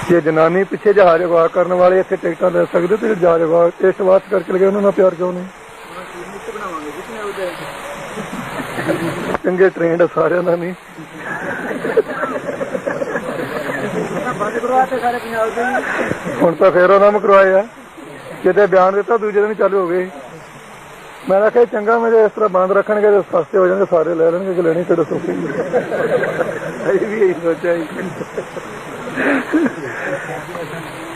जे जनानी पिछे जहाज अगवा करने वाले इतने टिकटा ले सकते तो जहाज अगवा इस बात करके लगे उन्होंने प्यार क्यों नहीं? चंगे ट्रेंड सारे का नहीं हुण तो फिर उन्होंने करवाया कितने बयान दिता दूजे दिन चालू हो गए। मैं आख्या चंगा मेरे इस तरह बंद रखणगे तो सस्ते हो जाएंगे सारे ले लेंगे कि लेनी किहड़ा सौखी भी यही सोचा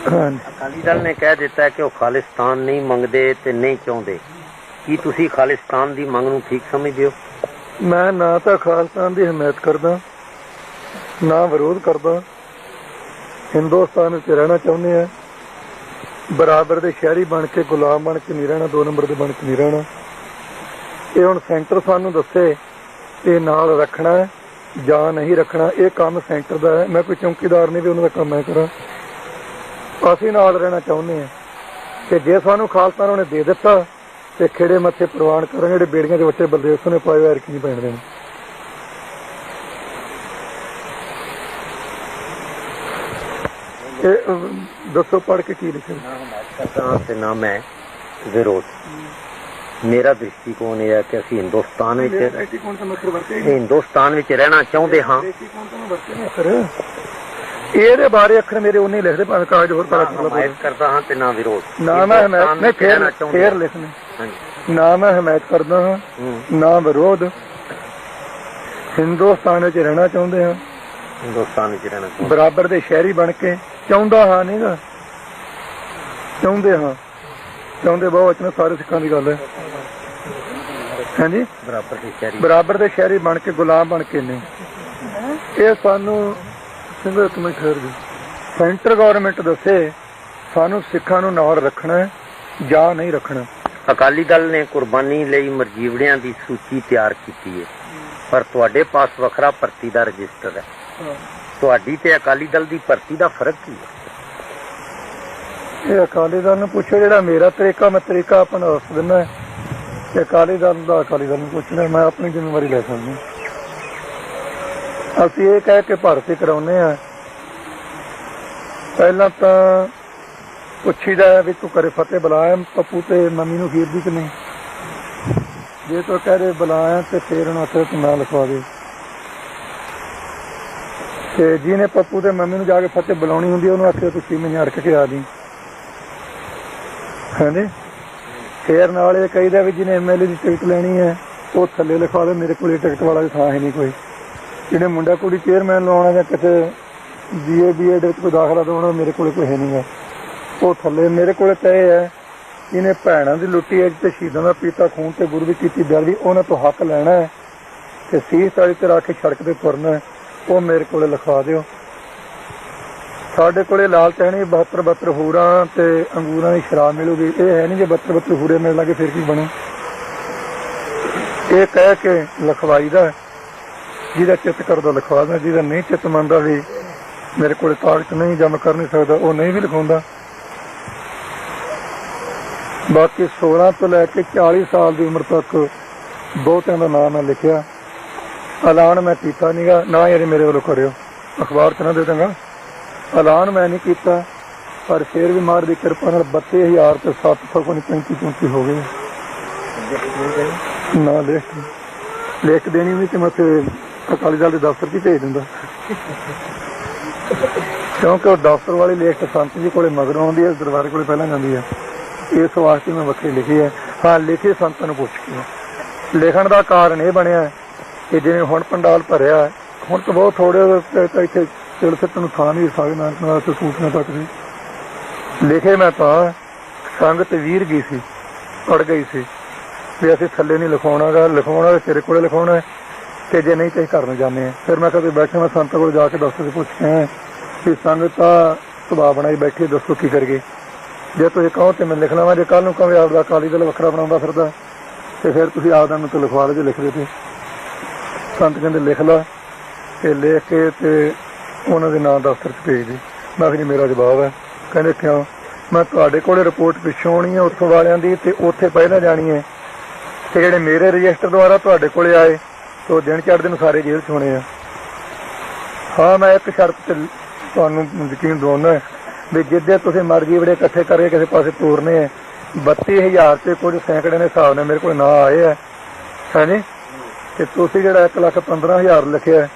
अकाली दल ने कह दिता है कि वो खालिस्तान नहीं मंगते ते नहीं चाहते, की तुसी खालिस्तान की मंग नूं ठीक समझदे हो? मैं ना तो खालिस्तान की हिमायत करदा ना विरोध करदा। हिंदुस्तान में रहना चाहुंदे हैं, बराबर के शहरी बन के गुलाम बन के नहीं रहना, 2 नंबर के बन के नहीं रहना। ये हुण सेंटर सानू दसे ये नाल रखना है जां नहीं रखना, ये काम सेंटर का है। मैं कोई चौकीदार नहीं भी उन्होंने काम मैं करा। असीं नाल रहना चाहुंदे हैं कि जे सानू खालसा उन्हें दे दिता तो खेड़े मत्थे प्रवान करेंगे। जिहड़े बेड़ियां के बच्चे बलदेव सिंह ने पाए वैर की नहीं पैण देने। दसो पढ़ के की लिखे ना मैं विरोध। मेरा दृष्टिकोण यह है कि असीं हिंदुस्तान विच रहना चाहुंदे हां। ਇਹਦੇ ਬਾਰੇ ਅੱਖਰ ਮੇਰੇ ਉਹਨੇ ਲਿਖਦੇ ਭਾਵੇਂ ਕਾਗਜ਼ ਹੋਰ ਪੜਾ हमायत करता हाँ ते ना विरोध। ना मैं हिमायत नहीं फिर लिखने ना मैं हिमायत करदा हाँ ना विरोध। हिंदुस्तान विच रहना चाहुंदे हाँ, हिंदुस्तान विच रहना बराबर दे शहरी बन के चाहुंदा हाँ नहीं गा चाहुंदे हाँ चाहुंदे बहुत ने सारे सिखां दी गल है। हाँ जी बराबर दे शहरी बन के गुलाम बन के नहीं। ये सानू एक मिनट ठहर गई सेंटर गवर्नमेंट दसे सानू सिखां नूं नाल रखना है जां नहीं रखना। अकाली दल ने कुर्बानी लई मरजीवड़ियां दी सूची तैयार कीती है, पर तुहाडे पास वखरा भर्ती दा रजिस्टर है। तुहाडी ते अकाली दल दी भर्ती दा फर्क की है? ये अकाली दल नूं पुछो, जिहड़ा मेरा तरीका मैं तरीका अपना दस दिना है। अकाली दल दा अकाली दल नूं पुछना, मैं अपनी जिम्मेवारी लै सकदा। ਅਸੀਂ ਇਹ ਕਹਿ ਕੇ ਭਰਤੀ ਕਰਾਉਂਦੇ ਆ, ਪਹਿਲਾਂ ਤਾਂ ਪੁੱਛੀਦਾ ਵੀ ਤੂੰ ਘਰੇ ਫਤਿਹ ਬੁਲਾਇਆ ਪੱਪੂ ਤੇ ਮੰਮੀ ਨੂੰ ਖੀਰ ਦੀ ਕਿ ਨਹੀਂ। ਜੇ ਤੂੰ ਕਹੇ ਬੁਲਾਇਆ ਤੇ ਫਿਰ ਉਹਨੂੰ ਆਖਿਆ ਤੂੰ ਨਾਂ ਲਿਖਵਾ ਦੇ। ਤੇ ਜਿਹਨੇ ਪੱਪੂ ਤੇ ਮੰਮੀ ਨੂੰ ਜਾ ਕੇ ਫਤਿਹ ਬੁਲਾਉਣੀ ਹੁੰਦੀ ਉਹਨੂੰ ਆਖਿਆ ਤੁਸੀਂ ਮੈਨੂੰ ਅੜਕ ਕੇ ਆ ਜੀ। ਹਾਂਜੀ ਫਿਰ ਨਾਲ ਇਹ ਕਹੀਦਾ ਵੀ ਜਿਹਨੇ MLA ਦੀ ਟਿਕਟ ਲੈਣੀ ਹੈ ਉਹ ਥੱਲੇ ਲਿਖਵਾ ਦੇ, ਮੇਰੇ ਕੋਲ ਟਿਕਟ ਵਾਲਾ ਥਾਂ ਹੈ ਨਹੀਂ ਕੋਈ। ਜਿਹਨੇ ਮੁੰਡਾ ਕੁੜੀ ਚੇਅਰਮੈਨ ਲਾਉਣਾ ਜਾਂ ਕਿਤੇ BA BEd ਵਿੱਚ ਕੋਈ ਦਾਖਲਾ ਦਵਾਉਣਾ ਮੇਰੇ ਕੋਲ ਕੋਈ ਹੈ ਨਹੀਂ ਗਾ, ਉਹ ਥੱਲੇ। ਮੇਰੇ ਕੋਲ ਤਾਂ ਇਹ ਹੈ ਇਹਨੇ ਭੈਣਾਂ ਦੀ ਲੁੱਟੀ ਹੈ ਤੇ ਸ਼ਹੀਦਾਂ ਦਾ ਪੀਤਾ ਖੂਨ ਤੇ ਗੁਰੂ ਦੀ ਕੀਤੀ ਬੇਅਦਬੀ, ਉਹਨਾਂ ਤੋਂ ਹੱਕ ਲੈਣਾ ਹੈ ਤੇ ਸੀਸ ਵਾਲੀ ਤੇ ਰੱਖ ਕੇ ਸੜਕ ਤੇ ਤੁਰਨਾ ਹੈ, ਉਹ ਮੇਰੇ ਕੋਲ ਲਿਖਾ ਦਿਓ। ਸਾਡੇ ਕੋਲੇ ਲਾਲ ਟਹਿਣੀ 72 ਹੂਰਾਂ ਤੇ ਅੰਗੂਰਾਂ ਦੀ ਸ਼ਰਾਬ ਮਿਲੂਗੀ। ਇਹ ਹੈ ਨਹੀਂ ਜੇ 72 ਹੂਰੇ ਮਿਲ ਲਾਂਗੇ ਫਿਰ ਕੀ ਬਣੂ। ਇਹ ਕਹਿ ਕੇ ਲਿਖਵਾਈ ਦਾ, ਜਿਹਦਾ ਚਿੱਤ ਕਰਦਾ ਲਿਖਵਾ, ਜਿਹਦਾ ਨਹੀਂ ਚਿੱਤ ਮੰਨਦਾ ਵੀ ਮੇਰੇ ਕੋਲ ਤਾਕਤ ਨਹੀਂ ਜਮ ਕਰ ਨਹੀਂ ਸਕਦਾ ਉਹ ਨਹੀਂ ਵੀ ਲਿਖਾਉਂਦਾ। ਬਾਕੀ 16 ਤੋਂ ਲੈ ਕੇ 40 ਸਾਲ ਦੀ ਉਮਰ ਤੱਕ ਬਹੁਤਿਆਂ ਦਾ ਨਾਂ ਮੈਂ ਲਿਖਿਆ। ਐਲਾਨ ਮੈਂ ਕੀਤਾ ਨੀਗਾ, ਨਾ ਯਾਰ ਮੇਰੇ ਵੱਲੋਂ ਕਰਿਓ, ਅਖਬਾਰ 'ਚ ਨਾ ਦੇ ਦਾਂਗਾ। ਐਲਾਨ ਮੈਂ ਨਹੀਂ ਕੀਤਾ, ਪਰ ਫਿਰ ਵੀ ਮਾਰ ਦੀ ਕਿਰਪਾ ਨਾਲ 32,000 ਤੇ 735 ਹੋ ਗਏ। ਨਾ ਲਿਖ ਦੇਣੀ ਵੀ ਤੇ ਮੈਂ ਅਕਾਲੀ ਦਲ ਦੇ ਦਫ਼ਤਰ 'ਚ ਭੇਜ ਦਿੰਦਾ, ਕਿਉਂਕਿ ਉਹ ਦਫ਼ਤਰ ਵਾਲੀ ਲਿਸਟ ਸੰਤ ਜੀ ਕੋਲੇ ਮਗਰੋਂ ਆਉਂਦੀ ਹੈ, ਦਰਬਾਰ ਕੋਲੇ ਪਹਿਲਾਂ ਜਾਂਦੀ ਹੈ। ਇਸ ਵਾਸਤੇ ਮੈਂ ਵੱਖਰੀ ਲਿਖੀ ਹੈ। ਹਾਂ ਲਿਖੇ ਸੰਤਾਂ ਨੂੰ ਪੁੱਛ ਕੇ। ਲਿਖਣ ਦਾ ਕਾਰਨ ਇਹ ਬਣਿਆ ਕਿ ਜਿਵੇਂ ਹੁਣ ਪੰਡਾਲ ਭਰਿਆ, ਹੁਣ ਤਾਂ ਬਹੁਤ ਥੋੜੇ ਤਾਂ ਇੱਥੇ ਚਿਲ ਸਿੱਟਣ ਨੂੰ ਥਾਂ ਨਹੀਂ ਸਾਗ ਸੂਟਾਂ ਤੱਕ ਵੀ ਲਿਖੇ। ਮੈਂ ਤਾਂ ਸੰਗਤ ਵੀਰ ਗਈ ਸੀ, ਅੜ ਗਈ ਸੀ ਵੀ ਅਸੀਂ ਥੱਲੇ ਨਹੀਂ ਲਿਖਾਉਣਾ ਗਾ, ਲਿਖਾਉਣਾ ਤੇਰੇ ਕੋਲੇ ਲਿਖਾਉਣਾ ਤੇ ਜੇ ਨਹੀਂ ਤੇ ਘਰ ਨੂੰ ਜਾਂਦੇ ਹਾਂ। ਫਿਰ ਮੈਂ ਕਦੇ ਬੈਠੇ ਮੈਂ ਸੰਤਾਂ ਕੋਲ ਜਾ ਕੇ ਦਫ਼ਤਰ 'ਚ ਪੁੱਛ ਕੇ ਆਇਆ ਵੀ ਸੰਗਤ ਤਾਂ ਸੁਭਾਅ ਬਣਾਈ ਬੈਠੀ, ਦੱਸੋ ਕੀ ਕਰੀਏ। ਜੇ ਤੁਸੀਂ ਕਹੋ ਤੇ ਮੈਂ ਲਿਖ ਲਵਾਂ, ਜੇ ਕੱਲ੍ਹ ਨੂੰ ਕਹੇ ਆਪਦਾ ਅਕਾਲੀ ਦਲ ਵੱਖਰਾ ਬਣਾਉਂਦਾ ਫਿਰਦਾ ਤੇ ਫਿਰ ਤੁਸੀਂ ਆਪਦਾ ਮੈਨੂੰ ਤਾਂ ਲਿਖਵਾ ਲਓ। ਜੇ ਲਿਖਦੇ ਤੇ ਸੰਤ ਕਹਿੰਦੇ ਲਿਖ ਲਾ, ਤੇ ਲਿਖ ਕੇ ਤੇ ਉਹਨਾਂ ਦੇ ਨਾਂ ਦਫ਼ਤਰ 'ਚ ਭੇਜ ਦੇ। ਮੈਂ ਕਿਹਾ ਜੀ ਮੇਰਾ ਜਵਾਬ ਹੈ। ਕਹਿੰਦੇ ਕਿਉਂ? ਮੈਂ ਤੁਹਾਡੇ ਕੋਲ ਰਿਪੋਰਟ ਪਿੱਛੋਂ ਆਉਣੀ ਹੈ ਉੱਥੋਂ ਵਾਲਿਆਂ ਦੀ ਤੇ ਉੱਥੇ ਪਹਿਲਾਂ ਜਾਣੀ ਹੈ, ਤੇ ਜਿਹੜੇ ਮੇਰੇ ਰਜਿਸਟਰ ਦੁਆਰਾ ਤੁਹਾਡੇ ਕੋਲੇ ਆਏ ਤੇ ਉਹ ਦਿਨ ਚੜ੍ਹਦੇ ਨੂੰ ਸਾਰੇ ਜੇਲ੍ਹ 'ਚ ਹੋਣੇ ਆ। ਹਾਂ ਮੈਂ ਇੱਕ ਸ਼ਰਤ ਤੇ ਤੁਹਾਨੂੰ ਯਕੀਨ ਦਿਵਾਉਣਾ ਵੀ ਜਿੱਦੇ ਤੁਸੀਂ ਮਰਜ਼ੀ ਇਕੱਠੇ ਕਰਕੇ ਕਿਸੇ ਪਾਸੇ ਤੋਰਨੇ ਹੈ 32,000 ਤੇ ਕੁਝ ਸੈਂਕੜੇ ਦੇ ਹਿਸਾਬ ਨਾਲ ਮੇਰੇ ਕੋਲ ਨਾਂ ਆਏ ਹੈ ਹਾਂਜੀ ਤੇ ਤੁਸੀਂ ਜਿਹੜਾ 1,15,000 ਲਿਖਿਆ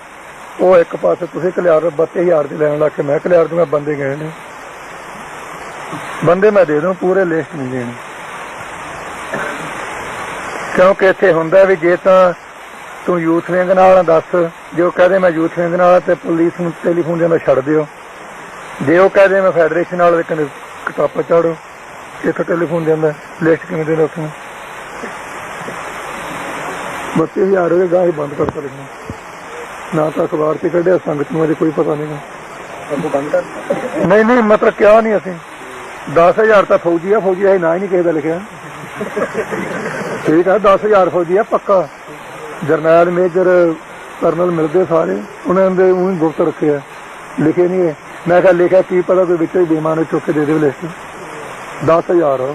ਉਹ ਇੱਕ ਪਾਸੇ ਤੁਸੀਂ ਕਲਿਆਰ 32,000 ਦੀ ਲੈਣ ਲੱਗ ਕੇ ਮੈਂ ਕਲਿਆਰ ਦੂੰਗਾ ਬੰਦੇ ਗਏ ਨੇ ਬੰਦੇ ਮੈਂ ਦੇ ਦੂੰ ਪੂਰੇ ਲਿਸਟ ਨਹੀਂ ਦੇਣੀ ਕਿਉਂਕਿ ਇੱਥੇ ਹੁੰਦਾ ਵੀ ਜੇ ਤਾਂ ਤੂੰ ਯੂਥ ਵਿੰਗ ਨਾਲ ਦੱਸ ਜੇ ਉਹ ਕਹਦੇ ਮੈਂ ਯੂਥ ਵਿੰਗ ਨਾਲ ਤੇ ਪੁਲਿਸ ਨੂੰ ਟੈਲੀਫੋਨ ਜਾਂਦਾ ਛੱਡ ਦਿਓ ਜੇ ਉਹ ਕਹਦੇ ਮੈਂ ਫੈਡਰੇਸ਼ਨ ਨਾਲ ਕਿਤਾਬਾਂ ਚਾੜੋ ਇੱਥੇ ਟੈਲੀਫੋਨ ਜਾਂਦਾ ਲਿਸਟ ਕਿਵੇਂ ਦੇ ਉੱਥੇ 32,000 ਹੋਵੇ ਗਾਹ ਹੀ ਬੰਦ ਕਰਤਾ ਲਿਖਣਾ ਨਾ ਤਾਂ ਅਖਬਾਰ 'ਚ ਕੱਢਿਆ ਸੰਗਤ ਨੂੰ ਅਜੇ ਕੋਈ ਪਤਾ ਨਹੀਂ ਨਹੀਂ ਮਤਲਬ ਕਿਹਾ ਨਹੀਂ ਅਸੀਂ 10,000 ਤਾਂ ਫੌਜੀ ਆ ਨਾ ਹੀ ਨਹੀਂ ਕਿਸੇ ਦਾ ਲਿਖਿਆ ਠੀਕ ਆ 10,000 ਫੌਜੀ ਆ ਪੱਕਾ ਜਰਨੈਲ ਮੇਜਰ ਕਰਨਲ ਮਿਲਦੇ ਸਾਰੇ ਉਹਨਾਂ ਦੇ ਉਹੀ ਗੁਪਤ ਰੱਖੇ ਆ ਲਿਖੇ ਨਹੀਂ ਹੈ ਮੈਂ ਕਿਹਾ ਲਿਖਿਆ ਕੀ ਪਤਾ ਕੋਈ ਵਿੱਚੋਂ ਹੀ ਬੇਈਮਾਨ ਚੁੱਕ ਕੇ ਦੇ ਦੇਵੇ ਲਿਸਟ 10,000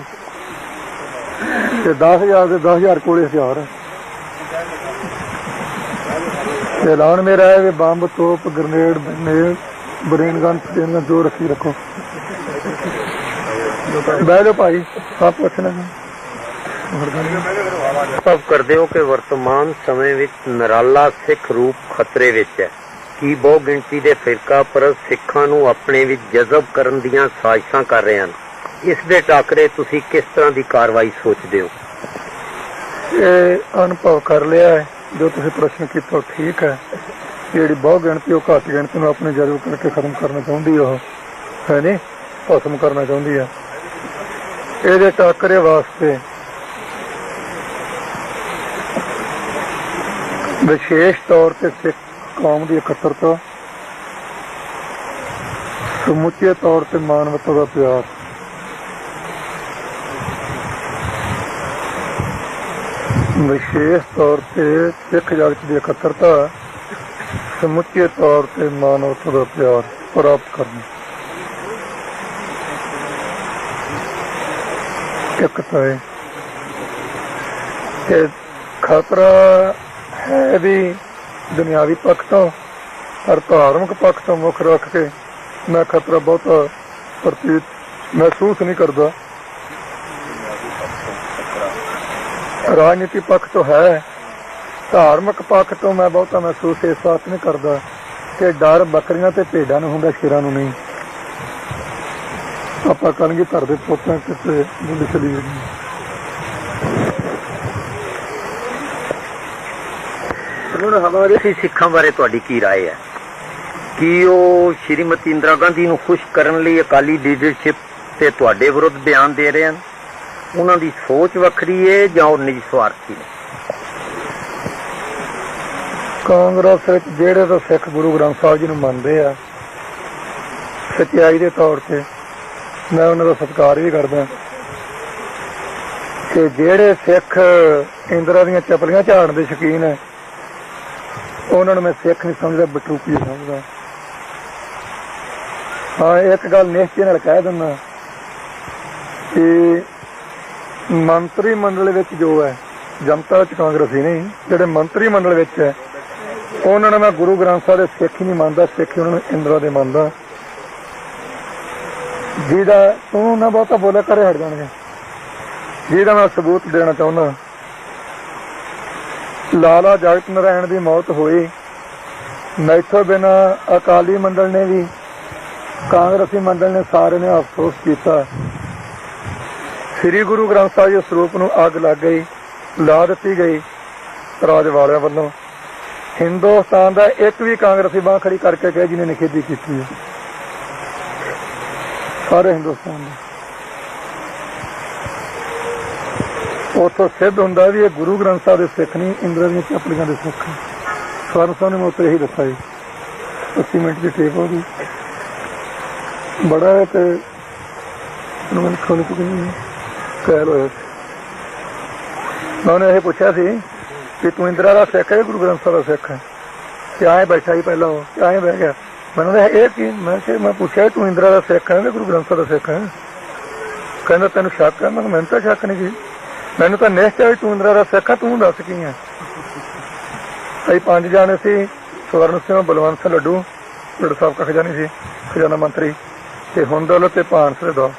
ਤੇ 10,000 ਦੇ 10,000 ਕੋਲੇ 1000 ਐਲਾਨ ਮੇਰਾ ਹੈ ਕਿ ਬੰਬ ਤੋਪ ਗ੍ਰਨੇਡ ਬ੍ਰੇਨ ਗਨ ਜੋ ਰੱਖੀ ਰੱਖੋ ਬਹਿ ਜਾਓ ਭਾਈ ਸਭ ਪੁੱਛਣਾ ਸਭ ਕਰਦੇ ਹੋ ਕਿ ਵਰਤਮਾਨ ਸਮੇਂ ਵਿੱਚ ਨਿਰਾਲਾ ਸਿੱਖ ਰੂਪ ਖਤਰੇ ਵਿੱਚ ਹੈ ਕੀ ਬਹੁ ਗਿਣਤੀ ਦੇ ਫਿਰਕਾ ਪਰਸਤ ਸਿੱਖਾਂ ਨੂੰ ਆਪਣੇ ਵਿੱਚ ਜਜ਼ਬ ਕਰਨ ਦੀਆਂ ਸਾਜ਼ਿਸ਼ਾਂ ਕਰ ਰਹੇ ਹਨ ਇਸ ਦੇ ਟਾਕਰੇ ਤੁਸੀਂ ਕਿਸ ਤਰ੍ਹਾਂ ਦੀ ਕਾਰਵਾਈ ਸੋਚਦੇ ਹੋ ਇਹ ਅਨੁਭਵ ਕਰ ਲਿਆ ਹੈ ਜੋ ਤੁਸੀਂ ਪ੍ਰਸ਼ਨ ਕੀਤਾ ਠੀਕ ਹੈ ਜਿਹੜੀ ਬਹੁ ਗਿਣਤੀ ਉਹ ਘੱਟ ਗਿਣਤੀ ਨੂੰ ਆਪਣੇ ਜਜ਼ਬ ਕਰਕੇ ਖਤਮ ਕਰਨਾ ਚਾਹੁੰਦੀ ਉਹ ਹੈ ਨੀ ਖਤਮ ਕਰਨਾ ਚਾਹੁੰਦੀ ਹੈ ਇਹਦੇ ਟਾਕਰੇ ਵਾਸਤੇ ਵਿਸ਼ੇਸ਼ ਤੌਰ ਤੇ ਸਿੱਖ ਕੌਮ ਦੀ ਇਕੱਤਰਤਾ ਸਮੁੱਚੇ ਤੌਰ ਤੇ ਮਾਨਵਤਾ ਦਾ ਪਿਆਰ ਵਿਸ਼ੇਸ਼ ਤੌਰ ਤੇ ਸਿੱਖ ਜਗਤ ਦੀ ਇਕੱਤਰਤਾ ਸਮੁੱਚੇ ਤੌਰ ਤੇ ਮਾਨਵਤਾ ਦਾ ਪਿਆਰ ਪ੍ਰਾਪਤ ਕਰਨਾ ਇੱਕ ਤਾਂ ਇਹ ਖਤਰਾ ਹੈ ਵੀ ਦੁਨਿਆਵੀ ਪੱਖ ਤੋਂ ਪਰ ਧਾਰਮਿਕ ਪੱਖ ਤੋਂ ਮੁੱਖ ਰੱਖ ਕੇ ਮੈਂ ਖਤਰਾ ਬਹੁਤਾ ਪ੍ਰਤੀਤ ਮਹਿਸੂਸ ਨਹੀਂ ਕਰਦਾ ਰਾਜਨੀਤੀ ਪੱਖ ਤੋਂ ਹੈ ਧਾਰਮਿਕ ਪੱਖ ਤੋਂ ਮੈਂ ਬਹੁਤਾ ਮਹਿਸੂਸ ਇਸ ਬਾਤ ਨਹੀਂ ਕਰਦਾ ਕਿ ਡਰ ਬੱਕਰੀਆਂ ਤੇ ਭੇਡਾਂ ਨੂੰ ਹੁੰਦਾ ਸ਼ੇਰਾਂ ਨੂੰ ਨਹੀਂ ਆਪਾਂ ਕਣਗੀ ਧਰ ਦੇ ਪੋਤਾਂ ਕਿਸੇ ਬੁੱਢੀ ਚਲੀ ਹੁਣ ਹਮਾਰੇ ਸਿੱਖਾਂ ਬਾਰੇ ਤੁਹਾਡੀ ਕੀ ਰਾਏ ਹੈ ਕਿ ਉਹ ਸ਼੍ਰੀਮਤੀ ਇੰਦਰਾ ਗਾਂਧੀ ਨੂੰ ਖੁਸ਼ ਕਰਨ ਲਈ ਅਕਾਲੀ ਲੀਡਰਸ਼ਿਪ ਤੇ ਤੁਹਾਡੇ ਵਿਰੁੱਧ ਬਿਆਨ ਦੇ ਰਹੇ ਹਨ ਉਹਨਾਂ ਦੀ ਸੋਚ ਵੱਖਰੀ ਹੈ ਜਾਂ ਉਹ ਨਿੱਜੀ ਸਵਾਰਥੀ ਨੇ ਕਾਂਗਰਸ ਵਿੱਚ ਜਿਹੜੇ ਤਾਂ ਸਿੱਖ ਗੁਰੂ ਗ੍ਰੰਥ ਸਾਹਿਬ ਜੀ ਨੂੰ ਮੰਨਦੇ ਆ ਸੱਚਾਈ ਦੇ ਤੌਰ ਤੇ ਮੈਂ ਉਹਨਾਂ ਦਾ ਸਤਿਕਾਰ ਵੀ ਕਰਦਾ ਕਿ ਜਿਹੜੇ ਸਿੱਖ ਇੰਦਰਾ ਦੀਆਂ ਚਪਲੀਆਂ ਝਾੜਨ ਦੇ ਸ਼ੌਕੀਨ ਹੈ ਉਹਨਾਂ ਨੂੰ ਮੈਂ ਸਿੱਖ ਨਹੀਂ ਸਮਝਦਾ ਬਟੂਪੀ ਸਮਝਦਾ ਹਾਂ ਇੱਕ ਗੱਲ ਨਿਸ਼ਚੈ ਨਾਲ ਕਹਿ ਦਿੰਦਾ ਕਿ ਮੰਤਰੀ ਮੰਡਲ ਵਿੱਚ ਜੋ ਹੈ ਜਨਤਾ ਵਿੱਚ ਕਾਂਗਰਸੀ ਨਹੀਂ ਜਿਹੜੇ ਮੰਤਰੀ ਮੰਡਲ ਵਿੱਚ ਹੈ ਉਹਨਾਂ ਨੂੰ ਮੈਂ ਗੁਰੂ ਗ੍ਰੰਥ ਸਾਹਿਬ ਦੇ ਸਿੱਖ ਹੀ ਨਹੀਂ ਮੰਨਦਾ ਸਿੱਖ ਉਹਨਾਂ ਨੂੰ ਇੰਦਰਾ ਦੇ ਮੰਨਦਾ ਜਿਹਦਾ ਤੂੰ ਨਾ ਬਹੁਤਾ ਬੋਲਿਆ ਕਰੇ ਹਟ ਜਾਣਗੇ ਜਿਹਦਾ ਮੈਂ ਸਬੂਤ ਦੇਣਾ ਚਾਹੁੰਦਾ ਲਾਲਾ ਜਗਤ ਨਾਰਾਇਣ ਦੀ ਮੌਤ ਹੋਈ ਮੈਥੋਂ ਬਿਨਾ ਅਕਾਲੀ ਮੰਡਲ ਨੇ ਵੀ ਕਾਂਗਰਸੀ ਮੰਡਲ ਨੇ ਸਾਰੇ ਨੇ ਅਫਸੋਸ ਕੀਤਾ ਸ੍ਰੀ ਗੁਰੂ ਗ੍ਰੰਥ ਸਾਹਿਬ ਜੀ ਸਰੂਪ ਨੂੰ ਅੱਗ ਲੱਗ ਗਈ ਲਾ ਦਿੱਤੀ ਗਈ ਰਾਜ ਵਾਲਿਆਂ ਵੱਲੋਂ ਹਿੰਦੁਸਤਾਨ ਦਾ ਇੱਕ ਵੀ ਕਾਂਗਰਸੀ ਬਾਂਹ ਖੜੀ ਕਰਕੇ ਕਹੇ ਜਿਹਨੇ ਨਿਖੇਧੀ ਕੀਤੀ ਹੈ ਸਾਰੇ ਹਿੰਦੁਸਤਾਨ ਦਾ ਉੱਥੋਂ ਸਿੱਧ ਹੁੰਦਾ ਵੀ ਇਹ ਗੁਰੂ ਗ੍ਰੰਥ ਸਾਹਿਬ ਦੇ ਸਿੱਖ ਨਹੀਂ ਇੰਦਰਾ ਦੀਆਂ ਚਪਲੀਆਂ ਦੇ ਸਿੱਖ ਸਵਰਨ ਸਾਹਿਬ ਨੇ ਮੈਂ ਉੱਥੇ ਇਹੀ ਦੱਸਿਆ ਜੀ 80 ਮਿੰਟ ਦੀ ਟੇਪ ਹੋ ਗਈ ਬੜਾ ਹੈ ਤੇ ਮੈਨੂੰ ਖੋਲ ਕੇ ਕਹਿ ਲੋ ਮੈਂ ਉਹਨੇ ਇਹ ਪੁੱਛਿਆ ਸੀ ਕਿ ਤੂੰ ਇੰਦਰਾ ਦਾ ਸਿੱਖ ਹੈ ਗੁਰੂ ਗ੍ਰੰਥ ਸਾਹਿਬ ਦਾ ਸਿੱਖ ਹੈ ਤੇ ਆਏ ਬੈਠਾ ਹੀ ਪਹਿਲਾਂ ਉਹ ਆਏ ਬਹਿ ਗਿਆ ਮੈਨੂੰ ਇਹ ਕੀ ਮੈਂ ਪੁੱਛਿਆ ਤੂੰ ਇੰਦਰਾ ਦਾ ਸਿੱਖ ਹੈ ਕਿ ਗੁਰੂ ਗ੍ਰੰਥ ਸਾਹਿਬ ਦਾ ਸਿੱਖ ਹੈ ਕਹਿੰਦਾ ਤੈਨੂੰ ਸ਼ੱਕ ਹੈ ਮੈਂ ਮੈਨੂੰ ਤਾਂ ਸ਼ੱਕ ਨਹੀਂ ਸੀ ਮੈਨੂੰ ਤਾਂ ਨਿਸ਼ਚੈ ਵੀ ਤੂੰ ਇੰਦਰਾ ਦਾ ਸਿੱਖ ਹੈ ਤੂੰ ਦੱਸ ਕੀ ਹੈ ਅਸੀਂ 5 ਜਾਣੇ ਸੀ ਸਵਰਨ ਸਿੰਘ ਬਲਵੰਤ ਸਿੰਘ ਲੱਡੂ ਪਿੰਡ ਸਾਹਿਬ ਖਜ਼ਾਨੀ ਸੀ ਖਜ਼ਾਨਾ ਮੰਤਰੀ ਤੇ ਹੁਣ ਦੌਲਤ ਤੇ ਭਾਨਸ ਦੇ ਦੋ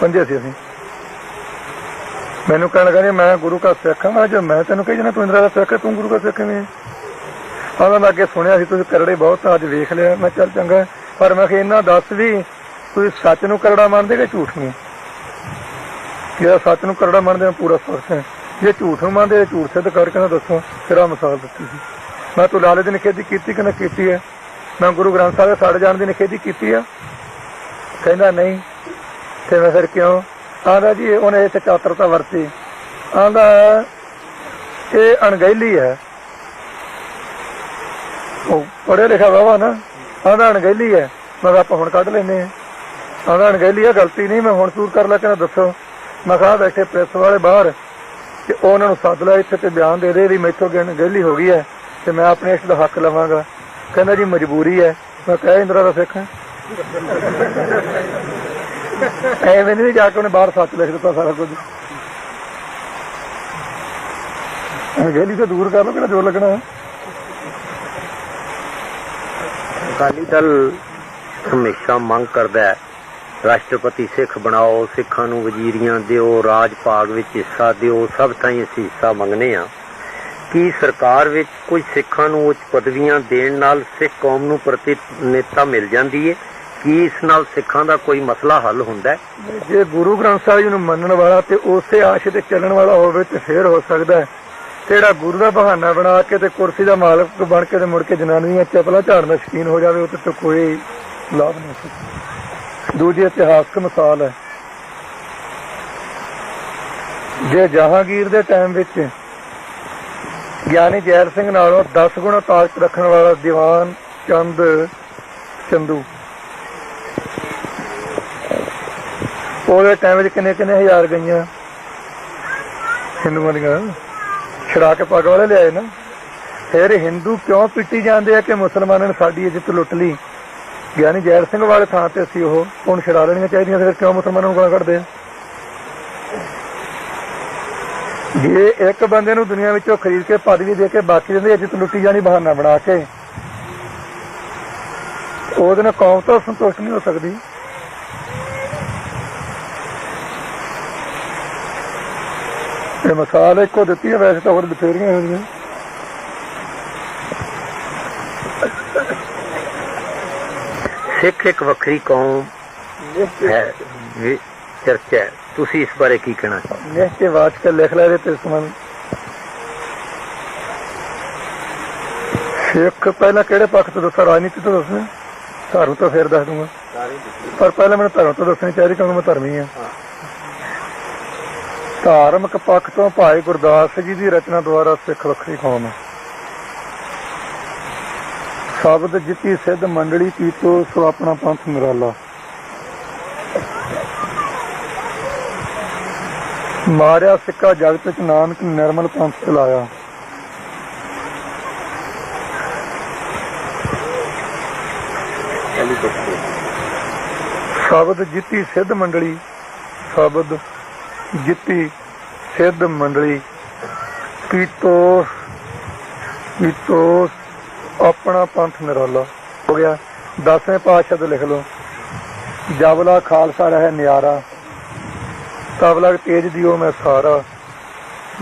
ਪੰਜੇ ਸੀ ਅਸੀਂ। ਮੈਨੂੰ ਕਹਿਣ ਲੱਗਾ ਜੀ ਮੈਂ ਗੁਰੂ ਕਾ ਸਿੱਖ ਹਾਂ। ਜੋ ਮੈਂ ਤੈਨੂੰ ਕਹੀ ਜਾਣਾ ਤੂੰ ਇੰਦਰਾ ਦਾ ਸਿੱਖ ਹੈ, ਤੂੰ ਗੁਰੂ ਕਾ ਸਿੱਖ ਕਿਵੇਂ? ਉਹਨਾਂ ਮੈਂ ਅੱਗੇ ਸੁਣਿਆ ਸੀ ਤੁਸੀਂ ਕਰੜੇ ਬਹੁਤ ਅੱਜ ਵੇਖ ਲਿਆ। ਮੈਂ ਚੱਲ ਚੰਗਾ, ਪਰ ਮੈਂ ਕਿਹਾ ਇਹਨਾਂ ਦੱਸ ਵੀ ਤੁਸੀਂ ਸੱਚ ਨੂੰ ਕਰੜਾ ਮੰਨਦੇ ਕਿ ਝੂਠ ਨੂੰ? ਜਿਹੜਾ ਸੱਚ ਨੂੰ ਕਰੜਾ ਮੰਨਦੇ ਮੈਂ ਪੂਰਾ ਸਖਤ ਹੈ, ਜੇ ਝੂਠ ਨੂੰ ਮੰਨਦੇ ਝੂਠ ਸਿੱਧ ਕਰਕੇ ਨਾ ਦੱਸੋ। ਫਿਰ ਆਹ ਮਿਸਾਲ ਦਿੱਤੀ ਸੀ। ਮੈਂ ਤੂੰ ਲਾਲੇ ਦੀ ਨਿਖੇਧੀ ਕੀਤੀ ਕਿ ਨਾ ਕੀਤੀ ਹੈ? ਮੈਂ ਗੁਰੂ ਗ੍ਰੰਥ ਸਾਹਿਬ ਦੇ ਸੜ ਜਾਣ ਦੀ ਨਿਖੇਧੀ ਕੀਤੀ ਆ? ਕਹਿੰਦਾ ਨਹੀਂ। ਤੇ ਮੈਂ ਫਿਰ ਕਿਉਂ? ਆਂਦਾ ਜੀ ਉਹਨੇ ਇੱਥੇ ਚਾਤਰਤਾ ਵਰਤੀ। ਆਂਦਾ ਇਹ ਅਣਗਹਿਲੀ ਹੈ। ਉਹ ਪੜ੍ਹਿਆ ਲਿਖਿਆ ਵਾਵਾ ਨਾ। ਆਂਦਾ ਅਣਗਹਿਲੀ ਹੈ। ਮੈਂ ਕਿਹਾ ਆਪਾਂ ਹੁਣ ਕੱਢ ਲੈਂਦੇ ਹਾਂ। ਆਂਦਾ ਅਣਗਹਿਲੀ ਹੈ, ਗਲਤੀ ਨਹੀਂ, ਮੈਂ ਹੁਣ ਸੂਰ ਕਰ ਲੈ ਕੇ ਦੱਸੋ। ਮੈਂ ਕਿਹਾ ਬੈਠੇ ਪ੍ਰੈਸ ਵਾਲੇ ਬਾਹਰ ਤੇ ਉਹਨਾਂ ਨੂੰ ਸੱਦ ਲਿਆ ਇੱਥੇ ਤੇ ਬਿਆਨ ਦੇ ਦੇ ਵੀ ਮੈਥੋਂ ਅਣਗਹਿਲੀ ਹੋ ਗਈ ਹੈ ਤੇ ਮੈਂ ਆਪਣੇ ਇਸ ਦਾ ਹੱਕ ਲਵਾਂਗਾ। ਕਹਿੰਦਾ ਜੀ ਮਜਬੂਰੀ ਹੈ। ਮੈਂ ਕਿਹਾ ਇੰਦਰਾ ਦਾ ਸਿੱਖ ਹੈ। ਐਵੇਂ ਨਹੀਂ ਜਾ ਕੇ ਉਹਨੇ ਬਾਹਰ ਸੱਚ ਲਿਖ ਦਿੱਤਾ ਸਾਰਾ ਕੁਝ। ਅਣਗਹਿਲੀ ਤੋਂ ਦੂਰ ਕਰ ਲਓ, ਕਿਹੜਾ ਜੋਰ ਲੱਗਣਾ। ਅਕਾਲੀ ਦਲ ਹਮੇਸ਼ਾ ਮੰਗ ਕਰਦਾ ਹੈ ਰਾਸ਼ਟਰਪਤੀ ਸਿੱਖ ਬਣਾਓ, ਸਿੱਖਾਂ ਨੂੰ ਵਜ਼ੀਰੀਆਂ ਦਿਓ, ਰਾਜ ਭਾਗ ਵਿੱਚ ਹਿੱਸਾ ਦਿਓ, ਸਭ ਥਾਈਂ ਅਸੀਂ ਹਿੱਸਾ ਮੰਗਨੇ ਆ। ਕੀ ਸਰਕਾਰ ਵਿੱਚ ਕੁਝ ਸਿੱਖਾਂ ਨੂੰ ਉੱਚ ਪਦਵੀਆਂ ਦੇਣ ਨਾਲ ਸਿੱਖ ਕੌਮ ਨੂੰ ਪ੍ਰਤੀਨਿਧਤਾ ਮਿਲ ਜਾਂਦੀ ਹੈ? ਕੀ ਇਸ ਨਾਲ ਸਿੱਖਾਂ ਦਾ ਕੋਈ ਮਸਲਾ ਹੱਲ ਹੁੰਦਾ ਹੈ? ਜੇ ਗੁਰੂ ਗ੍ਰੰਥ ਸਾਹਿਬ ਜੀ ਨੂੰ ਮੰਨਣ ਵਾਲਾ ਤੇ ਉਸੇ ਆਸ਼ ਤੇ ਚੱਲਣ ਵਾਲਾ ਹੋਵੇ ਤੇ ਫੇਰ ਹੋ ਸਕਦਾ ਹੈ। ਜਿਹੜਾ ਗੁਰੂ ਦਾ ਬਹਾਨਾ ਬਣਾ ਕੇ ਤੇ ਕੁਰਸੀ ਦਾ ਮਾਲਕ ਬਣ ਕੇ ਤੇ ਮੁੜ ਕੇ ਜਨਾਨੀਆਂ ਚੱਪਲਾਂ ਝਾੜਨ ਦਾ ਸ਼ੌਕੀਨ ਹੋ ਜਾਵੇ, ਉਹਦੇ ਤੋਂ ਕੋਈ ਲਾਭ ਨਹੀਂ ਸਕਦਾ। ਦੂਜੀ ਇਤਿਹਾਸਕ ਮਿਸਾਲ ਹੈ, ਜੇ ਜਹਾਂਗੀਰ ਦੇ ਟਾਈਮ ਵਿੱਚ ਗਿਆਨੀ ਜੈਲ ਸਿੰਘ ਨਾਲੋਂ 10 ਗੁਣਾ ਤਾਕਤ ਰੱਖਣ ਵਾਲਾ ਦੀਵਾਨ ਚੰਦ ਚੰਦੂ, ਉਹਦੇ ਟਾਈਮ ਵਿੱਚ ਕਿੰਨੇ ਹਜ਼ਾਰ ਗਈਆਂ ਹਿੰਦੂਆਂ ਦੀਆਂ ਛੜਾ ਕੇ ਪੱਗ ਵਾਲੇ ਲਿਆਏ ਨਾ। ਫਿਰ ਹਿੰਦੂ ਕਿਉਂ ਪਿੱਟੀ ਜਾਂਦੇ ਆ ਕਿ ਮੁਸਲਮਾਨਾਂ ਨੇ ਸਾਡੀ ਇੱਜ਼ਤ ਲੁੱਟ ਲਈ? ਗਿਆਨੀ ਜੈਲ ਸਿੰਘ ਵਾਲੇ ਥਾਂ ਤੇ ਅਸੀਂ ਉਹ ਹੁਣ ਛੜਾ ਲੈਣੀਆਂ ਚਾਹੀਦੀਆਂ, ਫਿਰ ਕਿਉਂ ਮੁਸਲਮਾਨਾਂ ਨੂੰ ਗਾਲਾਂ ਕੱਢਦੇ ਆ? ਜੇ ਇੱਕ ਬੰਦੇ ਨੂੰ ਦੁਨੀਆ ਵਿੱਚੋਂ ਖਰੀਦ ਕੇ ਪਦਵੀ ਦੇ ਕੇ ਬਾਕੀ ਦੀ ਇੱਜ਼ਤ ਲੁੱਟੀ ਜਾਣੀ ਬਹਾਨਾ ਬਣਾ ਕੇ, ਉਹਦੇ ਨਾਲ ਕੌਮ ਤੋਂ ਸੰਤੁਸ਼ਟ ਨਹੀਂ ਹੋ ਸਕਦੀ। ਇਹ ਮਿਸਾਲ ਇੱਕੋ ਦਿੱਤੀ ਹੈ, ਵੈਸੇ ਤਾਂ ਹੋਰ ਬਥੇਰੀਆਂ ਹੋਈਆਂ। ਸਿੱਖ ਇੱਕ ਵੱਖਰੀ ਕੌਮ ਹੈ, ਚਰਚਾ ਹੈ, ਤੁਸੀਂ ਇਸ ਬਾਰੇ ਕੀ ਕਹਿਣਾ ਚਾਹੁੰਦੇ? ਨਿਹਚੇ ਵਾਚ ਕੇ ਲਿਖ ਲੈ ਰਹੇ ਤੇ ਸਮਾਂ ਸਿੱਖ ਪਹਿਲਾਂ ਕਿਹੜੇ ਪੱਖ ਤੋਂ ਦੱਸਾਂ? ਰਾਜਨੀਤੀ ਤੋਂ ਦੱਸਣਾ, ਧਰਮ ਤੋਂ ਫੇਰ ਦੱਸ ਦੂੰਗਾ, ਪਰ ਪਹਿਲਾਂ ਮੈਨੂੰ ਧਰਮ ਤੋਂ ਦੱਸਣੀ ਚਾਹੀਦੀ ਕਿਉਂਕਿ ਮੈਂ ਧਰਮੀ ਹਾਂ। ਧਾਰਮਿਕ ਪੱਖ ਤੋਂ ਭਾਈ ਗੁਰਦਾਸ ਜੀ ਦੀ ਰਚਨਾ ਦੁਆਰਾ ਸਿੱਖ ਵੱਖਰੀ ਕੌਮ ਹੈ। ਸ਼ਬਦ ਜਿੱਤੀ ਸਿੱਧ ਮੰਡਲੀ ਕੀਤੋ ਸੋ ਆਪਣਾ ਪੰਥ ਨਿਰਾਲਾ, ਮਾਰਿਆ ਸਿੱਕਾ ਜਗਤ ਚ ਨਾਨਕ ਨਿਰਮਲ ਪੰਥ ਚਲਾਇਆ। ਸ਼ਬਦ ਜਿੱਤੀ ਸਿੱਧ ਮੰਡਲੀ, ਸ਼ਬਦ ਜਿੱਤੀ ਸਿੱਧ ਮੰਡਲੀ ਕੀਤੋ ਆਪਣਾ ਪੰਥ ਨਿਰਾਲਾ। ਹੋ ਗਿਆ 10ਵੇਂ ਪਾਤਸ਼ਾਹ ਤੋਂ ਲਿਖ ਲਓ, ਜਬਲਾ ਖਾਲਸਾ ਰਹਿ ਨਿਆਰਾ, ਤਬ ਲਗ ਤੇਜ ਦਿਓ ਮੈਂ ਸਾਰਾ,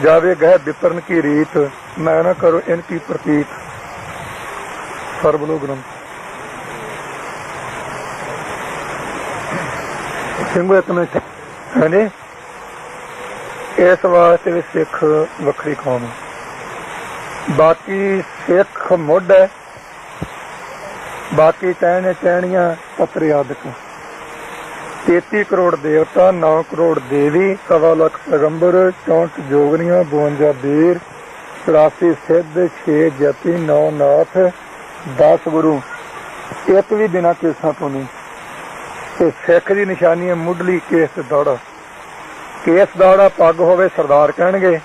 ਜਾਵੇ ਗਹਿ ਵਿਪਰਨ ਕੀ ਰੀਤ, ਮੈਂ ਨਾ ਕਰੋ ਇਨ ਕੀ ਪ੍ਰਤੀਤ। ਸਰਬਲੋ ਗ੍ਰੰਥ ਸਿੰਘੋ ਇੱਕ ਮਿੰਟ ਹੈ ਨੀ। ਇਸ ਵਾਸਤੇ ਵੀ ਸਿੱਖ ਵੱਖਰੀ ਕੌਮ ਹੈ। ਬਾਕੀ ਸਿੱਖ ਮੁੱਢ ਹੈ, ਬਾਕੀ ਟਹਿਣੀਆਂ ਪੱਤਰ ਆਦਿਕ। 33 ਕਰੋੜ ਦੇਵਤਾ, 9 ਕਰੋੜ ਦੇਵੀ, 1.25 ਲੱਖ ਪੈਗੰਬਰ, 64 ਜੋਗਨੀਆਂ, 52 ਬੀਰ, 84 ਸਿੱਧ, 6 ਜਤੀ, 9 ਨਾਥ, 10 ਗੁਰੂ, ਇੱਕ ਵੀ ਬਿਨਾਂ ਕੇਸਾਂ ਤੋਂ ਨਹੀਂ। ਤੇ ਸਿੱਖ ਦੀ ਨਿਸ਼ਾਨੀ ਹੈ ਮੁੱਢਲੀ ਕੇਸ ਦੌੜਾ। ਕੇਸ ਦੌੜਾ ਪੱਗ ਹੋਵੇ ਸਰਦਾਰ ਕਹਿਣਗੇ,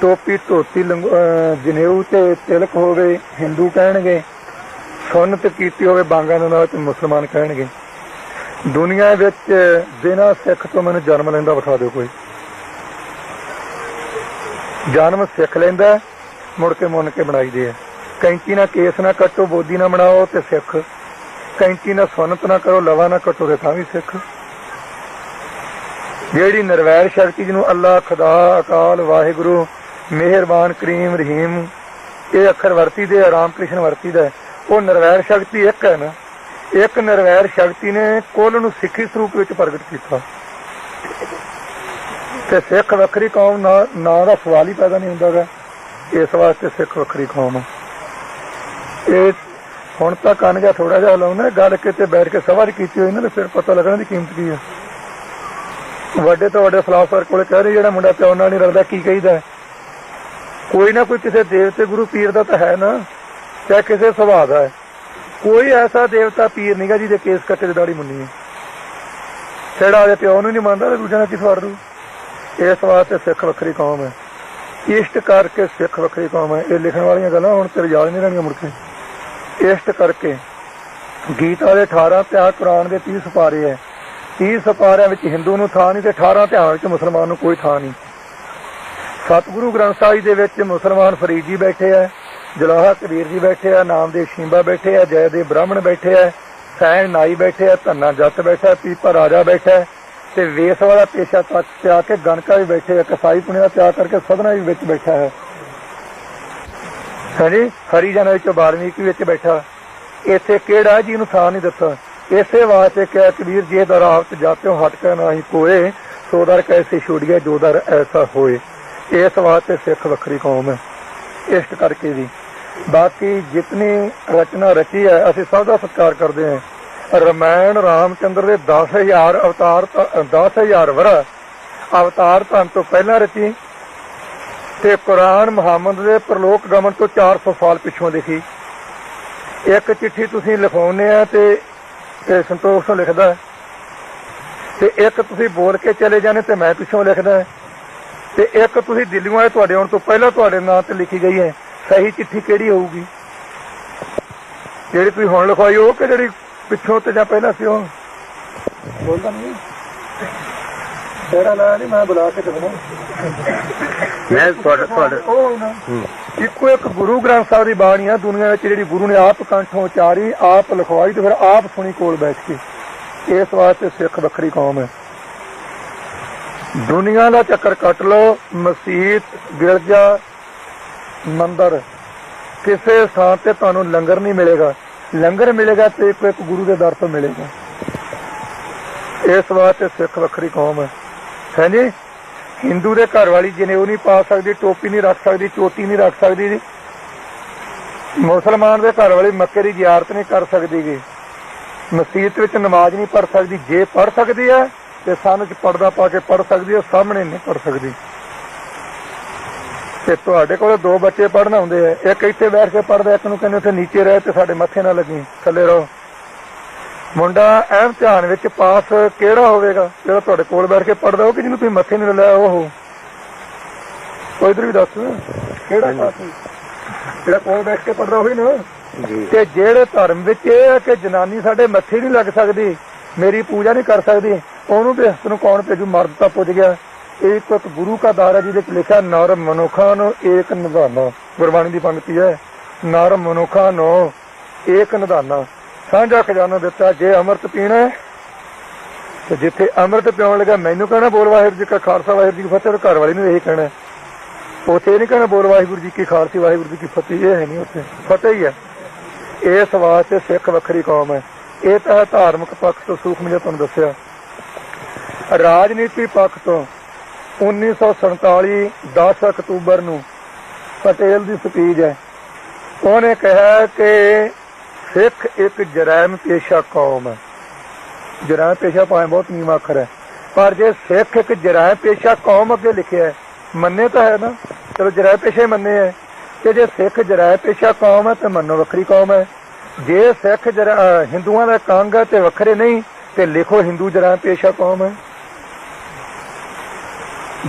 ਟੋਪੀ ਧੋਤੀ ਜਨੇਊ ਤੇ ਤਿਲਕ ਹੋਵੇ ਹਿੰਦੂ ਕਹਿਣਗੇ, ਸੁੰਨਤ ਕੀਤੀ ਹੋਵੇ ਬਾਂਗਾਂ ਦੇ ਨਾਲ ਤੇ ਮੁਸਲਮਾਨ ਕਹਿਣਗੇ। ਦੁਨੀਆ ਵਿੱਚ ਬਿਨਾਂ ਸਿੱਖ ਤੋਂ ਮੈਨੂੰ ਜਨਮ ਲੈਂਦਾ ਵਿਖਾ ਦਿਓ ਕੋਈ। ਜਨਮ ਸਿੱਖ ਲੈਂਦਾ, ਮੁੜ ਕੇ ਮੁੰਨ ਕੇ ਬਣਾਈਦੇ ਆ। ਕੈਂਚੀ ਨਾਲ ਕੇਸ ਨਾ ਕੱਟੋ, ਬੋਦੀ ਨਾ ਬਣਾਓ ਤੇ ਸਿੱਖ। कैंची ना सुनत ना करो, लवा ना कटो तां भी सिख। ਜਿਹੜੀ ਨਿਰਵੈਰ ਸ਼ਕਤੀ ਜਿਹਨੂੰ ਅੱਲਾ, ਖੁਦਾ, ਅਕਾਲ, ਵਾਹਿਗੁਰੂ, ਮਿਹਰਬਾਨ, ਕਰੀਮ, ਰਹੀਮ ਇਹ ਅੱਖਰ ਵਰਤੀ ਦੇ, ਰਾਮ ਕ੍ਰਿਸ਼ਨ ਵਰਤੀ ਦਾ, ਉਹ ਨਿਰਵੈਰ ਸ਼ਕਤੀ ਇੱਕ ਹੈ ਨਾ। ਇੱਕ ਨਿਰਵੈਰ ਸ਼ਕਤੀ ਨੇ ਕੁੱਲ ਨੂੰ ਸਿੱਖੀ ਸਰੂਪ ਵਿੱਚ ਪ੍ਰਗਟ ਕੀਤਾ। ਤੇ ਸਿੱਖ ਵੱਖਰੀ ਕੌਮ ਨਾਂ ਦਾ ਸਵਾਲ ਹੀ ਪੈਦਾ ਨਹੀਂ ਹੁੰਦਾ ਗਾ। ਇਸ ਵਾਸਤੇ ਸਿੱਖ ਵੱਖਰੀ ਕੌਮ। ਇਹ ਹੁਣ ਤਾਂ ਕੰਨ ਜਿਹਾ ਥੋੜਾ ਜਿਹਾ ਹਿਲਾਉਣਾ, ਗੱਲ ਕਿਤੇ ਬੈਠ ਕੇ ਸਭਾ 'ਚ ਕੀਤੀ ਹੋਈ ਨਾ ਤੇ ਫਿਰ ਪਤਾ ਲੱਗਣਾ ਦੀ ਕੀਮਤ ਕੀ ਹੈ। ਵੱਡੇ ਤੋਂ ਵੱਡੇ ਫਿਲਾਸਫਰ ਕੋਲ ਕਹਿ ਰਹੇ ਜਿਹੜਾ ਮੁੰਡਾ ਪਿਓ ਨਾਲ ਨਹੀਂ ਰਲਦਾ, ਕੀ ਕਹੀਦਾ? ਕੋਈ ਨਾ ਕੋਈ ਕਿਸੇ ਦੇਵਤੇ ਗੁਰੂ ਪੀਰ ਦਾ ਤਾਂ ਹੈ ਨਾ, ਚਾਹੇ ਕਿਸੇ ਸੁਭਾਅ ਦਾ ਹੈ। ਕੋਈ ਐਸਾ ਦੇਵਤਾ ਪੀਰ ਨਹੀਂਗਾ ਜਿਹਦੇ ਕੇਸ ਕੱਟੇ ਦੀ ਦਾੜੀ ਮੁੰਨੀ ਹੈ। ਜਿਹੜਾ ਉਹਦੇ ਪਿਓ ਨੂੰ ਨਹੀਂ ਮੰਨਦਾ ਤੇ ਦੂਜਿਆਂ ਨਾਲ ਕੀ ਸਵਾਰ ਦੂ। ਇਸ ਵਾਸਤੇ ਸਿੱਖ ਵੱਖਰੀ ਕੌਮ ਹੈ। ਇਸ਼ਟ ਕਰਕੇ ਸਿੱਖ ਵੱਖਰੀ ਕੌਮ ਹੈ। ਇਹ ਲਿਖਣ ਵਾਲੀਆਂ ਗੱਲਾਂ ਹੁਣ ਤੇਰੇ ਯਾਦ ਨਹੀਂ ਰਹਿਣੀਆਂ ਮੁੜ ਕੇ। ਇਸ਼ਟ ਕਰਕੇ ਗੀਤਾ ਦੇ 18 ਅਧਿਆਇ, ਕੁਰਾਨ ਦੇ 30 ਸਿਪਾਰੇ ਹੈ। 30 ਸਿਪਾਰਿਆਂ ਵਿੱਚ ਹਿੰਦੂ ਨੂੰ ਥਾਂ ਨਹੀਂ ਤੇ 18 ਅਧਿਆਇਆਂ ਵਿੱਚ ਮੁਸਲਮਾਨ ਨੂੰ ਕੋਈ ਥਾਂ ਨਹੀਂ। ਸਤਿਗੁਰੂ ਗ੍ਰੰਥ ਸਾਹਿਬ ਦੇ ਵਿੱਚ ਮੁਸਲਮਾਨ ਫਰੀਦ ਜੀ ਬੈਠੇ ਹੈ, ਜਲਾਹਾ ਕਬੀਰ ਜੀ ਬੈਠੇ ਆ, ਨਾਮਦੇਵ ਸ਼ੀਂਬਾ ਬੈਠੇ ਆ, ਜੈਦੇਵ ਬ੍ਰਾਹਮਣ ਬੈਠੇ ਆ, ਸੈਣ ਨਾਈ ਬੈਠੇ ਆ, ਧੰਨਾ ਜੱਟ ਬੈਠਾ, ਪੀਪਾ ਰਾਜਾ ਬੈਠਾ ਤੇ ਵੇਸ ਵਾਲਾ ਪੇਸ਼ਾ ਤੱਕ ਪਿਆ ਕੇ ਗਣਕਾ ਵੀ ਬੈਠੇ ਆ, ਕਸਾਈ ਪੁਣੇ ਦਾ ਪਿਆ ਕਰਕੇ ਸਦਨਾ ਵੀ ਵਿੱਚ ਬੈਠਾ ਹੈ। ਹਾਂਜੀ, ਹਰੀਜਨ ਵਿੱਚ ਵਾਲਮੀਕੀ ਵਿੱਚ ਬੈਠਾ। ਇੱਥੇ ਕਿਹੜਾ ਜੀ ਨੂੰ ਥਾਂ ਨਹੀਂ ਦਿੱਤਾ। ਇਸੇ ਵਾਸਤੇ ਕਿਹਾ ਕਬੀਰ ਜੇ ਦਰ ਆਪ ਜਾਤਿਓ ਹਟ ਕੇ ਨਾ ਹੀ ਕੋਏ, ਸੋ ਦਰ ਕੈਸੇ ਛੋੜੀਏ ਜੋ ਦਰ ਐਸਾ ਹੋਏ। ਇਸ ਵਾਸਤੇ ਸਿੱਖ ਵੱਖਰੀ ਕੌਮ ਹੈ। ਇਸ਼ਟ ਕਰਕੇ ਵੀ ਬਾਕੀ ਜਿਤਨੀ ਰਚਨਾ ਰਚੀ ਹੈ ਅਸੀਂ ਸਭ ਦਾ ਸਤਿਕਾਰ ਕਰਦੇ ਹਾਂ। ਰਮਾਇਣ ਰਾਮਚੰਦਰ ਦੇ 10,000 ਅਵਤਾਰ, 10,000 ਵਰਾ ਅਵਤਾਰ ਧੰਨ ਤੋਂ ਪਹਿਲਾਂ ਰਚੀ ਤੇ ਕੁਰਾਨ ਮੁਹੰਮਦ ਦੇ ਪ੍ਰਲੋਕ ਗਮਨ ਤੋਂ 400 ਸਾਲ ਪਿੱਛੋਂ ਲਿਖੀ। ਇੱਕ ਚਿੱਠੀ ਤੁਸੀਂ ਲਿਖਾਉਂਦੇ ਆ ਤੇ ਸੰਤੋਖ ਤੋਂ ਲਿਖਦਾ ਤੇ ਇੱਕ ਤੁਸੀਂ ਬੋਲ ਕੇ ਚਲੇ ਜਾਂਦੇ ਤੇ ਮੈਂ ਪਿੱਛੋਂ ਲਿਖਦਾ ਤੇ ਇੱਕ ਤੁਸੀਂ ਦਿੱਲੀੋਂ ਆਏ, ਤੁਹਾਡੇ ਆਉਣ ਤੋਂ ਪਹਿਲਾਂ ਤੁਹਾਡੇ ਨਾਂ ਤੇ ਲਿਖੀ ਗਈ ਹੈ। ਸਹੀ ਚਿੱਠੀ ਕਿਹੜੀ ਹੋਊਗੀ? ਜਿਹੜੀ ਤੁਸੀਂ ਹੁਣ ਲਿਖਵਾਈ ਉਹ ਕਿ ਜਿਹੜੀ ਪਿੱਛੋਂ ਤੇ ਜਾਂ ਪਹਿਲਾਂ ਸੀ? ਉਹ ਬੋਲਦਾ ਨਹੀਂ, ਤੇਰਾ ਨਾਂ ਨਹੀਂ, ਮੈਂ ਬੁਲਾ ਕੇ ਦੱਸਣਾ। ਮੈਂ ਤੁਹਾਡੇ ਉਹ ਨਾ ਇੱਕੋ ਇੱਕ ਗੁਰੂ ਗ੍ਰੰਥ ਸਾਹਿਬ ਦੀ ਬਾਣੀ ਆ ਦੁਨੀਆ ਵਿੱਚ ਜਿਹੜੀ ਗੁਰੂ ਨੇ ਆਪ ਕੰਠੋਂ ਉਚਾਰੀ, ਆਪ ਲਿਖਵਾਈ ਤੇ ਫਿਰ ਆਪ ਸੁਣੀ ਕੋਲ ਬੈਠ ਕੇ। ਇਸ ਵਾਸਤੇ ਸਿੱਖ ਵੱਖਰੀ ਕੌਮ ਹੈ। ਦੁਨੀਆ ਦਾ ਚੱਕਰ ਕੱਟ ਲਓ, ਮਸਜਿਦ, ਗਿਰਜਾ, ਮੰਦਰ, ਕਿਸੇ ਥਾਂ ਤੇ ਤੁਹਾਨੂੰ ਲੰਗਰ ਨਹੀਂ ਮਿਲੇਗਾ। ਲੰਗਰ ਮਿਲੇਗਾ ਤੇ ਇੱਕ ਗੁਰੂ ਦੇ ਦਰ ਤੋਂ ਮਿਲੇਗਾ। ਇਸ ਵਾਸਤੇ ਸਿੱਖ ਵੱਖਰੀ ਕੌਮ ਹੈ। ਹਾਂਜੀ, ਹਿੰਦੂ ਦੇ ਘਰ ਵਾਲੀ ਜਨੇਊ ਨਹੀਂ ਪਾ ਸਕਦੀ, ਟੋਪੀ ਨਹੀਂ ਰੱਖ ਸਕਦੀ, ਚੋਟੀ ਨਹੀਂ ਰੱਖ ਸਕਦੀ। ਮੁਸਲਮਾਨ ਦੇ ਘਰ ਵਾਲੀ ਮੱਕੇ ਦੀ ਜ਼ਿਆਰਤ ਨਹੀਂ ਕਰ ਸਕਦੀ ਗੀ। ਮਸਜਿਦ ਵਿੱਚ ਨਮਾਜ਼ ਨਹੀਂ ਪੜ੍ਹ ਸਕਦੀ। ਜੇ ਪੜ੍ਹ ਸਕਦੀ ਹੈ ਤੇ ਸੰਨ ਚ ਪਰਦਾ ਪਾ ਕੇ ਪੜ੍ਹ ਸਕਦੀ ਹੈ, ਸਾਹਮਣੇ ਨਹੀਂ ਪੜ੍ਹ ਸਕਦੀ। ਤੇ ਤੁਹਾਡੇ ਕੋਲ 2 ਬੱਚੇ ਪੜ੍ਹਨ ਆਉਂਦੇ ਆ, ਇੱਕ ਇੱਥੇ ਬੈਠ ਕੇ ਪੜ੍ਹਦਾ, ਇੱਕ ਨੂੰ ਕਹਿੰਦੇ ਉੱਥੇ ਨੀਚੇ ਰਹਿ ਤੇ ਸਾਡੇ ਮੱਥੇ ਨਾ ਲੱਗੀ, ਥੱਲੇ ਰਹੋ। ਮੁੰਡਾ ਐਨ ਧਿਆਨ ਵਿੱਚ ਪਾਸ ਕਿਹੜਾ ਹੋਵੇਗਾ? ਜਿਹੜਾ ਤੁਹਾਡੇ ਕੋਲ ਬੈਠ ਕੇ ਪੜ੍ਹਦਾ ਉਹ ਕਿ ਜਿਹਨੂੰ ਤੁਸੀਂ ਮੱਥੇ ਨਹੀਂ ਲਾਇਆ? ਉਹ ਕੋਈ ਇਧਰ ਵੀ ਦੱਸ ਕਿਹੜਾ ਪਾਸ? ਜਿਹੜਾ ਕੋਲ ਬੈਠ ਕੇ ਪੜ੍ਹਦਾ ਉਹੀ ਨਾ। ਤੇ ਜਿਹੜੇ ਧਰਮ ਵਿੱਚ ਇਹ ਹੈ ਕਿ ਜਨਾਨੀ ਸਾਡੇ ਮੱਥੇ ਨਹੀਂ ਲੱਗ ਸਕਦੀ, ਮੇਰੀ ਪੂਜਾ ਨਹੀਂ ਕਰ ਸਕਦੀ, ਉਹਨੂੰ ਤੇ ਨੂੰ ਕੌਣ ਭੇਜੂ? ਮਰਦ ਤਾਂ ਪੁੱਜ ਗਿਆ। ਇੱਕ ਗੁਰੂ ਕਾ ਦਾਰ ਹੈ ਜਿਹਦੇ ਚ ਲਿਖਿਆ ਨਰ ਮਨੁੱਖਾਂ ਨੂੰ ਏਕ ਨਿਧਾਨਾ। ਗੁਰਬਾਣੀ ਦੀ ਪੰਕਤੀ ਹੈ, ਨਰ ਮਨੁੱਖਾਂ ਨੂੰ ਏਕ ਨਿਧਾਨਾ, ਸਾਂਝਾ ਖਜ਼ਾਨਾ ਦਿੱਤਾ। ਜੇ ਅੰਮ੍ਰਿਤ ਪੀਣਾ ਤੇ ਜਿੱਥੇ ਅੰਮ੍ਰਿਤ ਪਿਉਣ ਲੱਗਾ ਮੈਨੂੰ ਕਹਿਣਾ ਬੋਲ ਵਾਹਿਗੁਰੂ ਜੀ ਕਾ ਖਾਲਸਾ ਵਾਹਿਗੁਰੂ ਜੀ ਕੀ ਫਤਿਹ, ਘਰ ਵਾਲੀ ਨੂੰ ਇਹੀ ਕਹਿਣਾ। ਉੱਥੇ ਇਹ ਨਹੀਂ ਕਹਿਣਾ ਬੋਲ ਵਾਹਿਗੁਰੂ ਜੀ ਕੀ ਖਾਲਸੀ ਵਾਹਿਗੁਰੂ ਜੀ ਕੀ ਫਤਿਹ, ਇਹ ਹੈ ਨਹੀਂ, ਉੱਥੇ ਫਤਿਹ ਹੀ ਹੈ। ਇਸ ਵਾਸਤੇ ਸਿੱਖ ਵੱਖਰੀ ਕੌਮ ਹੈ। ਇਹ ਤਾਂ ਧਾਰਮਿਕ ਪੱਖ ਤੋਂ ਸੂਖਮ ਜਿਹਾ ਤੁਹਾਨੂੰ ਦੱਸਿਆ। ਰਾਜਨੀਤੀ ਪੱਖ ਤੋਂ 1947 10 ਅਕਤੂਬਰ ਨੂੰ ਪਟੇਲ ਦੀ ਸਪੀਚ ਹੈ। ਉਹਨੇ ਕਿਹਾ ਕਿ ਸਿੱਖ ਇੱਕ ਜਰਾਇਮ ਪੇਸ਼ਾ ਕੌਮ ਹੈ। ਜਰਾਇਮ ਪੇਸ਼ਾ ਭਾਵੇਂ ਬਹੁਤ ਨੀਵਾਂ ਅੱਖਰ ਹੈ, ਪਰ ਜੇ ਸਿੱਖ ਇੱਕ ਜਰਾਇਮ ਪੇਸ਼ਾ ਕੌਮ ਅੱਗੇ ਲਿਖਿਆ ਮੰਨੇ ਤਾਂ ਹੈ ਨਾ, ਚਲੋ ਜਰਾਇਮ ਪੇਸ਼ੇ ਮੰਨੇ ਹੈ। ਤੇ ਜੇ ਸਿੱਖ ਜਰਾਇਮ ਪੇਸ਼ਾ ਕੌਮ ਹੈ ਤੇ ਮੰਨੋ ਵੱਖਰੀ ਕੌਮ ਹੈ। ਜੇ ਸਿੱਖ ਹਿੰਦੂਆਂ ਦਾ ਕੰਗ ਹੈ ਤੇ ਵੱਖਰੇ ਨਹੀਂ ਤੇ ਲਿਖੋ ਹਿੰਦੂ ਜਰਾਇਮ ਪੇਸ਼ਾ ਕੌਮ ਹੈ।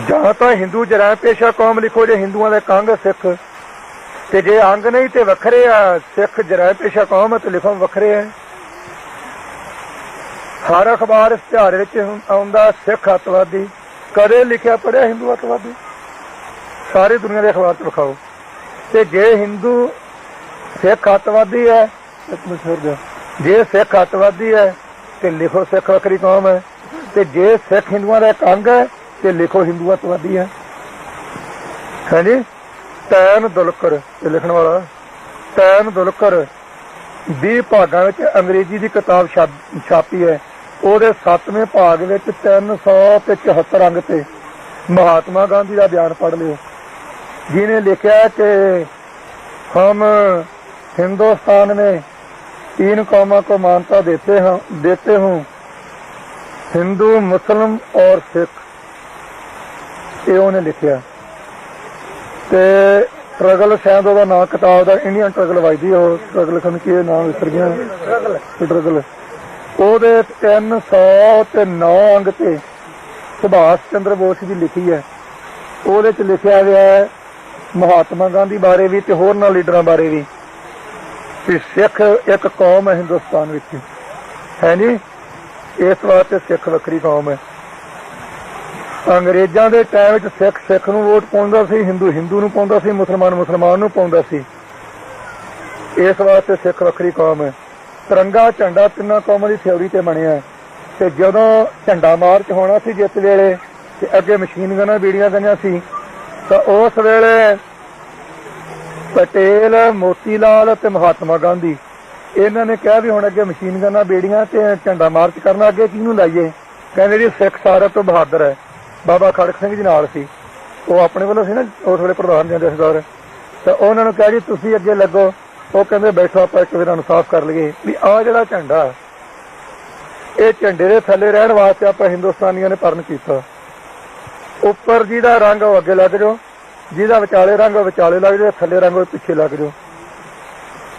ਜਾਂ ਤਾਂ ਹਿੰਦੂ ਜਰਾਇਮ ਪੇਸ਼ਾ ਕੌਮ ਲਿਖੋ ਜੇ ਹਿੰਦੂਆਂ ਦਾ ਕੰਗ ਸਿੱਖ, ਤੇ ਜੇ ਅੰਗ ਨਹੀਂ ਤੇ ਵੱਖਰੇ ਆ। ਸਿੱਖ ਜਰਾਇਮ ਪੇਸ਼ਾ ਕੌਮ ਹੈ ਤੇ ਲਿਖੋ ਵੱਖਰੇ ਹੈ। ਹਰ ਅਖਬਾਰ ਇਸ਼ਤਿਹਾਰ ਵਿੱਚ ਆਉਂਦਾ ਸਿੱਖ ਅੱਤਵਾਦੀ, ਕਦੇ ਲਿਖਿਆ ਪੜਿਆ ਹਿੰਦੂ ਅੱਤਵਾਦੀ? ਸਾਰੀ ਦੁਨੀਆ ਦੇ ਅਖਬਾਰ ਚ ਵਿਖਾਓ। ਤੇ ਜੇ ਹਿੰਦੂ ਸਿੱਖ ਅੱਤਵਾਦੀ ਹੈ ਜੇ ਸਿੱਖ ਅੱਤਵਾਦੀ ਹੈ ਤੇ ਲਿਖੋ ਸਿੱਖ ਵੱਖਰੀ ਕੌਮ ਹੈ, ਤੇ ਜੇ ਸਿੱਖ ਹਿੰਦੂਆਂ ਦਾ ਇੱਕ ਅੰਗ ਹੈ ਤੇ ਲਿਖੋ ਹਿੰਦੂ ਅੱਤਵਾਦੀ ਹੈ। ਹਾਂਜੀ, ਟੈਨ ਦੁਲਕਰ ਇਹ ਲਿਖਣ ਵਾਲਾ, ਟੈਨ ਦੁਲਕਰ 20 ਭਾਗਾਂ ਵਿੱਚ ਅੰਗਰੇਜ਼ੀ ਦੀ ਕਿਤਾਬ ਛਾਪੀ ਹੈ। ਉਹਦੇ 7ਵੇਂ ਭਾਗ ਵਿੱਚ 374 ਅੰਗ ਤੇ ਮਹਾਤਮਾ ਗਾਂਧੀ ਦਾ ਬਿਆਨ ਪੜ੍ਹ ਲਿਓ, ਜਿਹਨੇ ਲਿਖਿਆ कि हम हिंदुस्तान में 3 कौमों को मान्यता देते हूँ, हिंदू, मुस्लिम और सिख। ये उन्हें लिखिया ते स्ट्रगल शायद ਉਹਦਾ ਨਾਂ किताब ਦਾ इंडियन स्ट्रगल वजदी, ਉਹ स्ट्रगल खन की नाम विसर गया, स्ट्रगल। ਉਹਦੇ 309 अंग ਤੇ ਸੁਭਾਸ਼ ਚੰਦਰ ਬੋਸ ਦੀ ਲਿਖੀ ਹੈ। ਉਹਦੇ ਚ ਲਿਖਿਆ ਗਿਆ ਹੈ महात्मा गांधी बारे भी ते होरना लीडरां बारे भी कि सिख एक कौम है हिंदुस्तान विच, है नी। इस वास्ते सिख वक्री कौम है। अंग्रेजां दे टाइम विच सिख सिख नूं वोट पाउंदा सी, हिंदू हिंदू नूं पाउंदा सी, मुसलमान मुसलमान नूं पाउंदा सी। इस वास्ते सिख वक्री कौम है। तिरंगा झंडा तिन्नां कौमां दी थ्योरी ते बनिया ते जदों झंडा मार्च होना सी जिस वेले ते अगे मशीन गनां बीड़ियां गईयां सी, तो उस वेले पटेल, मोतीलाल ते महात्मा गांधी इन्हां ने कहा भी हुण अगे मशीन गन्नां बेड़ियां ते झंडा मार्च करना, अगे किहनूं लाइए। कहंदे जी सिख सारे तो बहादुर है। बाबा खड़क सिंह जी नाल सी, वो अपने वालों सी ना उस वेले प्रधान जथेदार, तो उन्हां नूं कहा जी तुसीं अगे लगो। वो कहंदे बैठो आपां इक वार साफ कर लईए भी आ जिहड़ा झंडा ये झंडे दे थल्ले रहण वास्ते आपां हिंदुस्तानियां ने परण कीता। उपर जिहदा रंग वो अगे लग जाओ, जिहदा विचाले रंग विचाले लग जाओ, थल्ले रंग पिछे लग जाओ।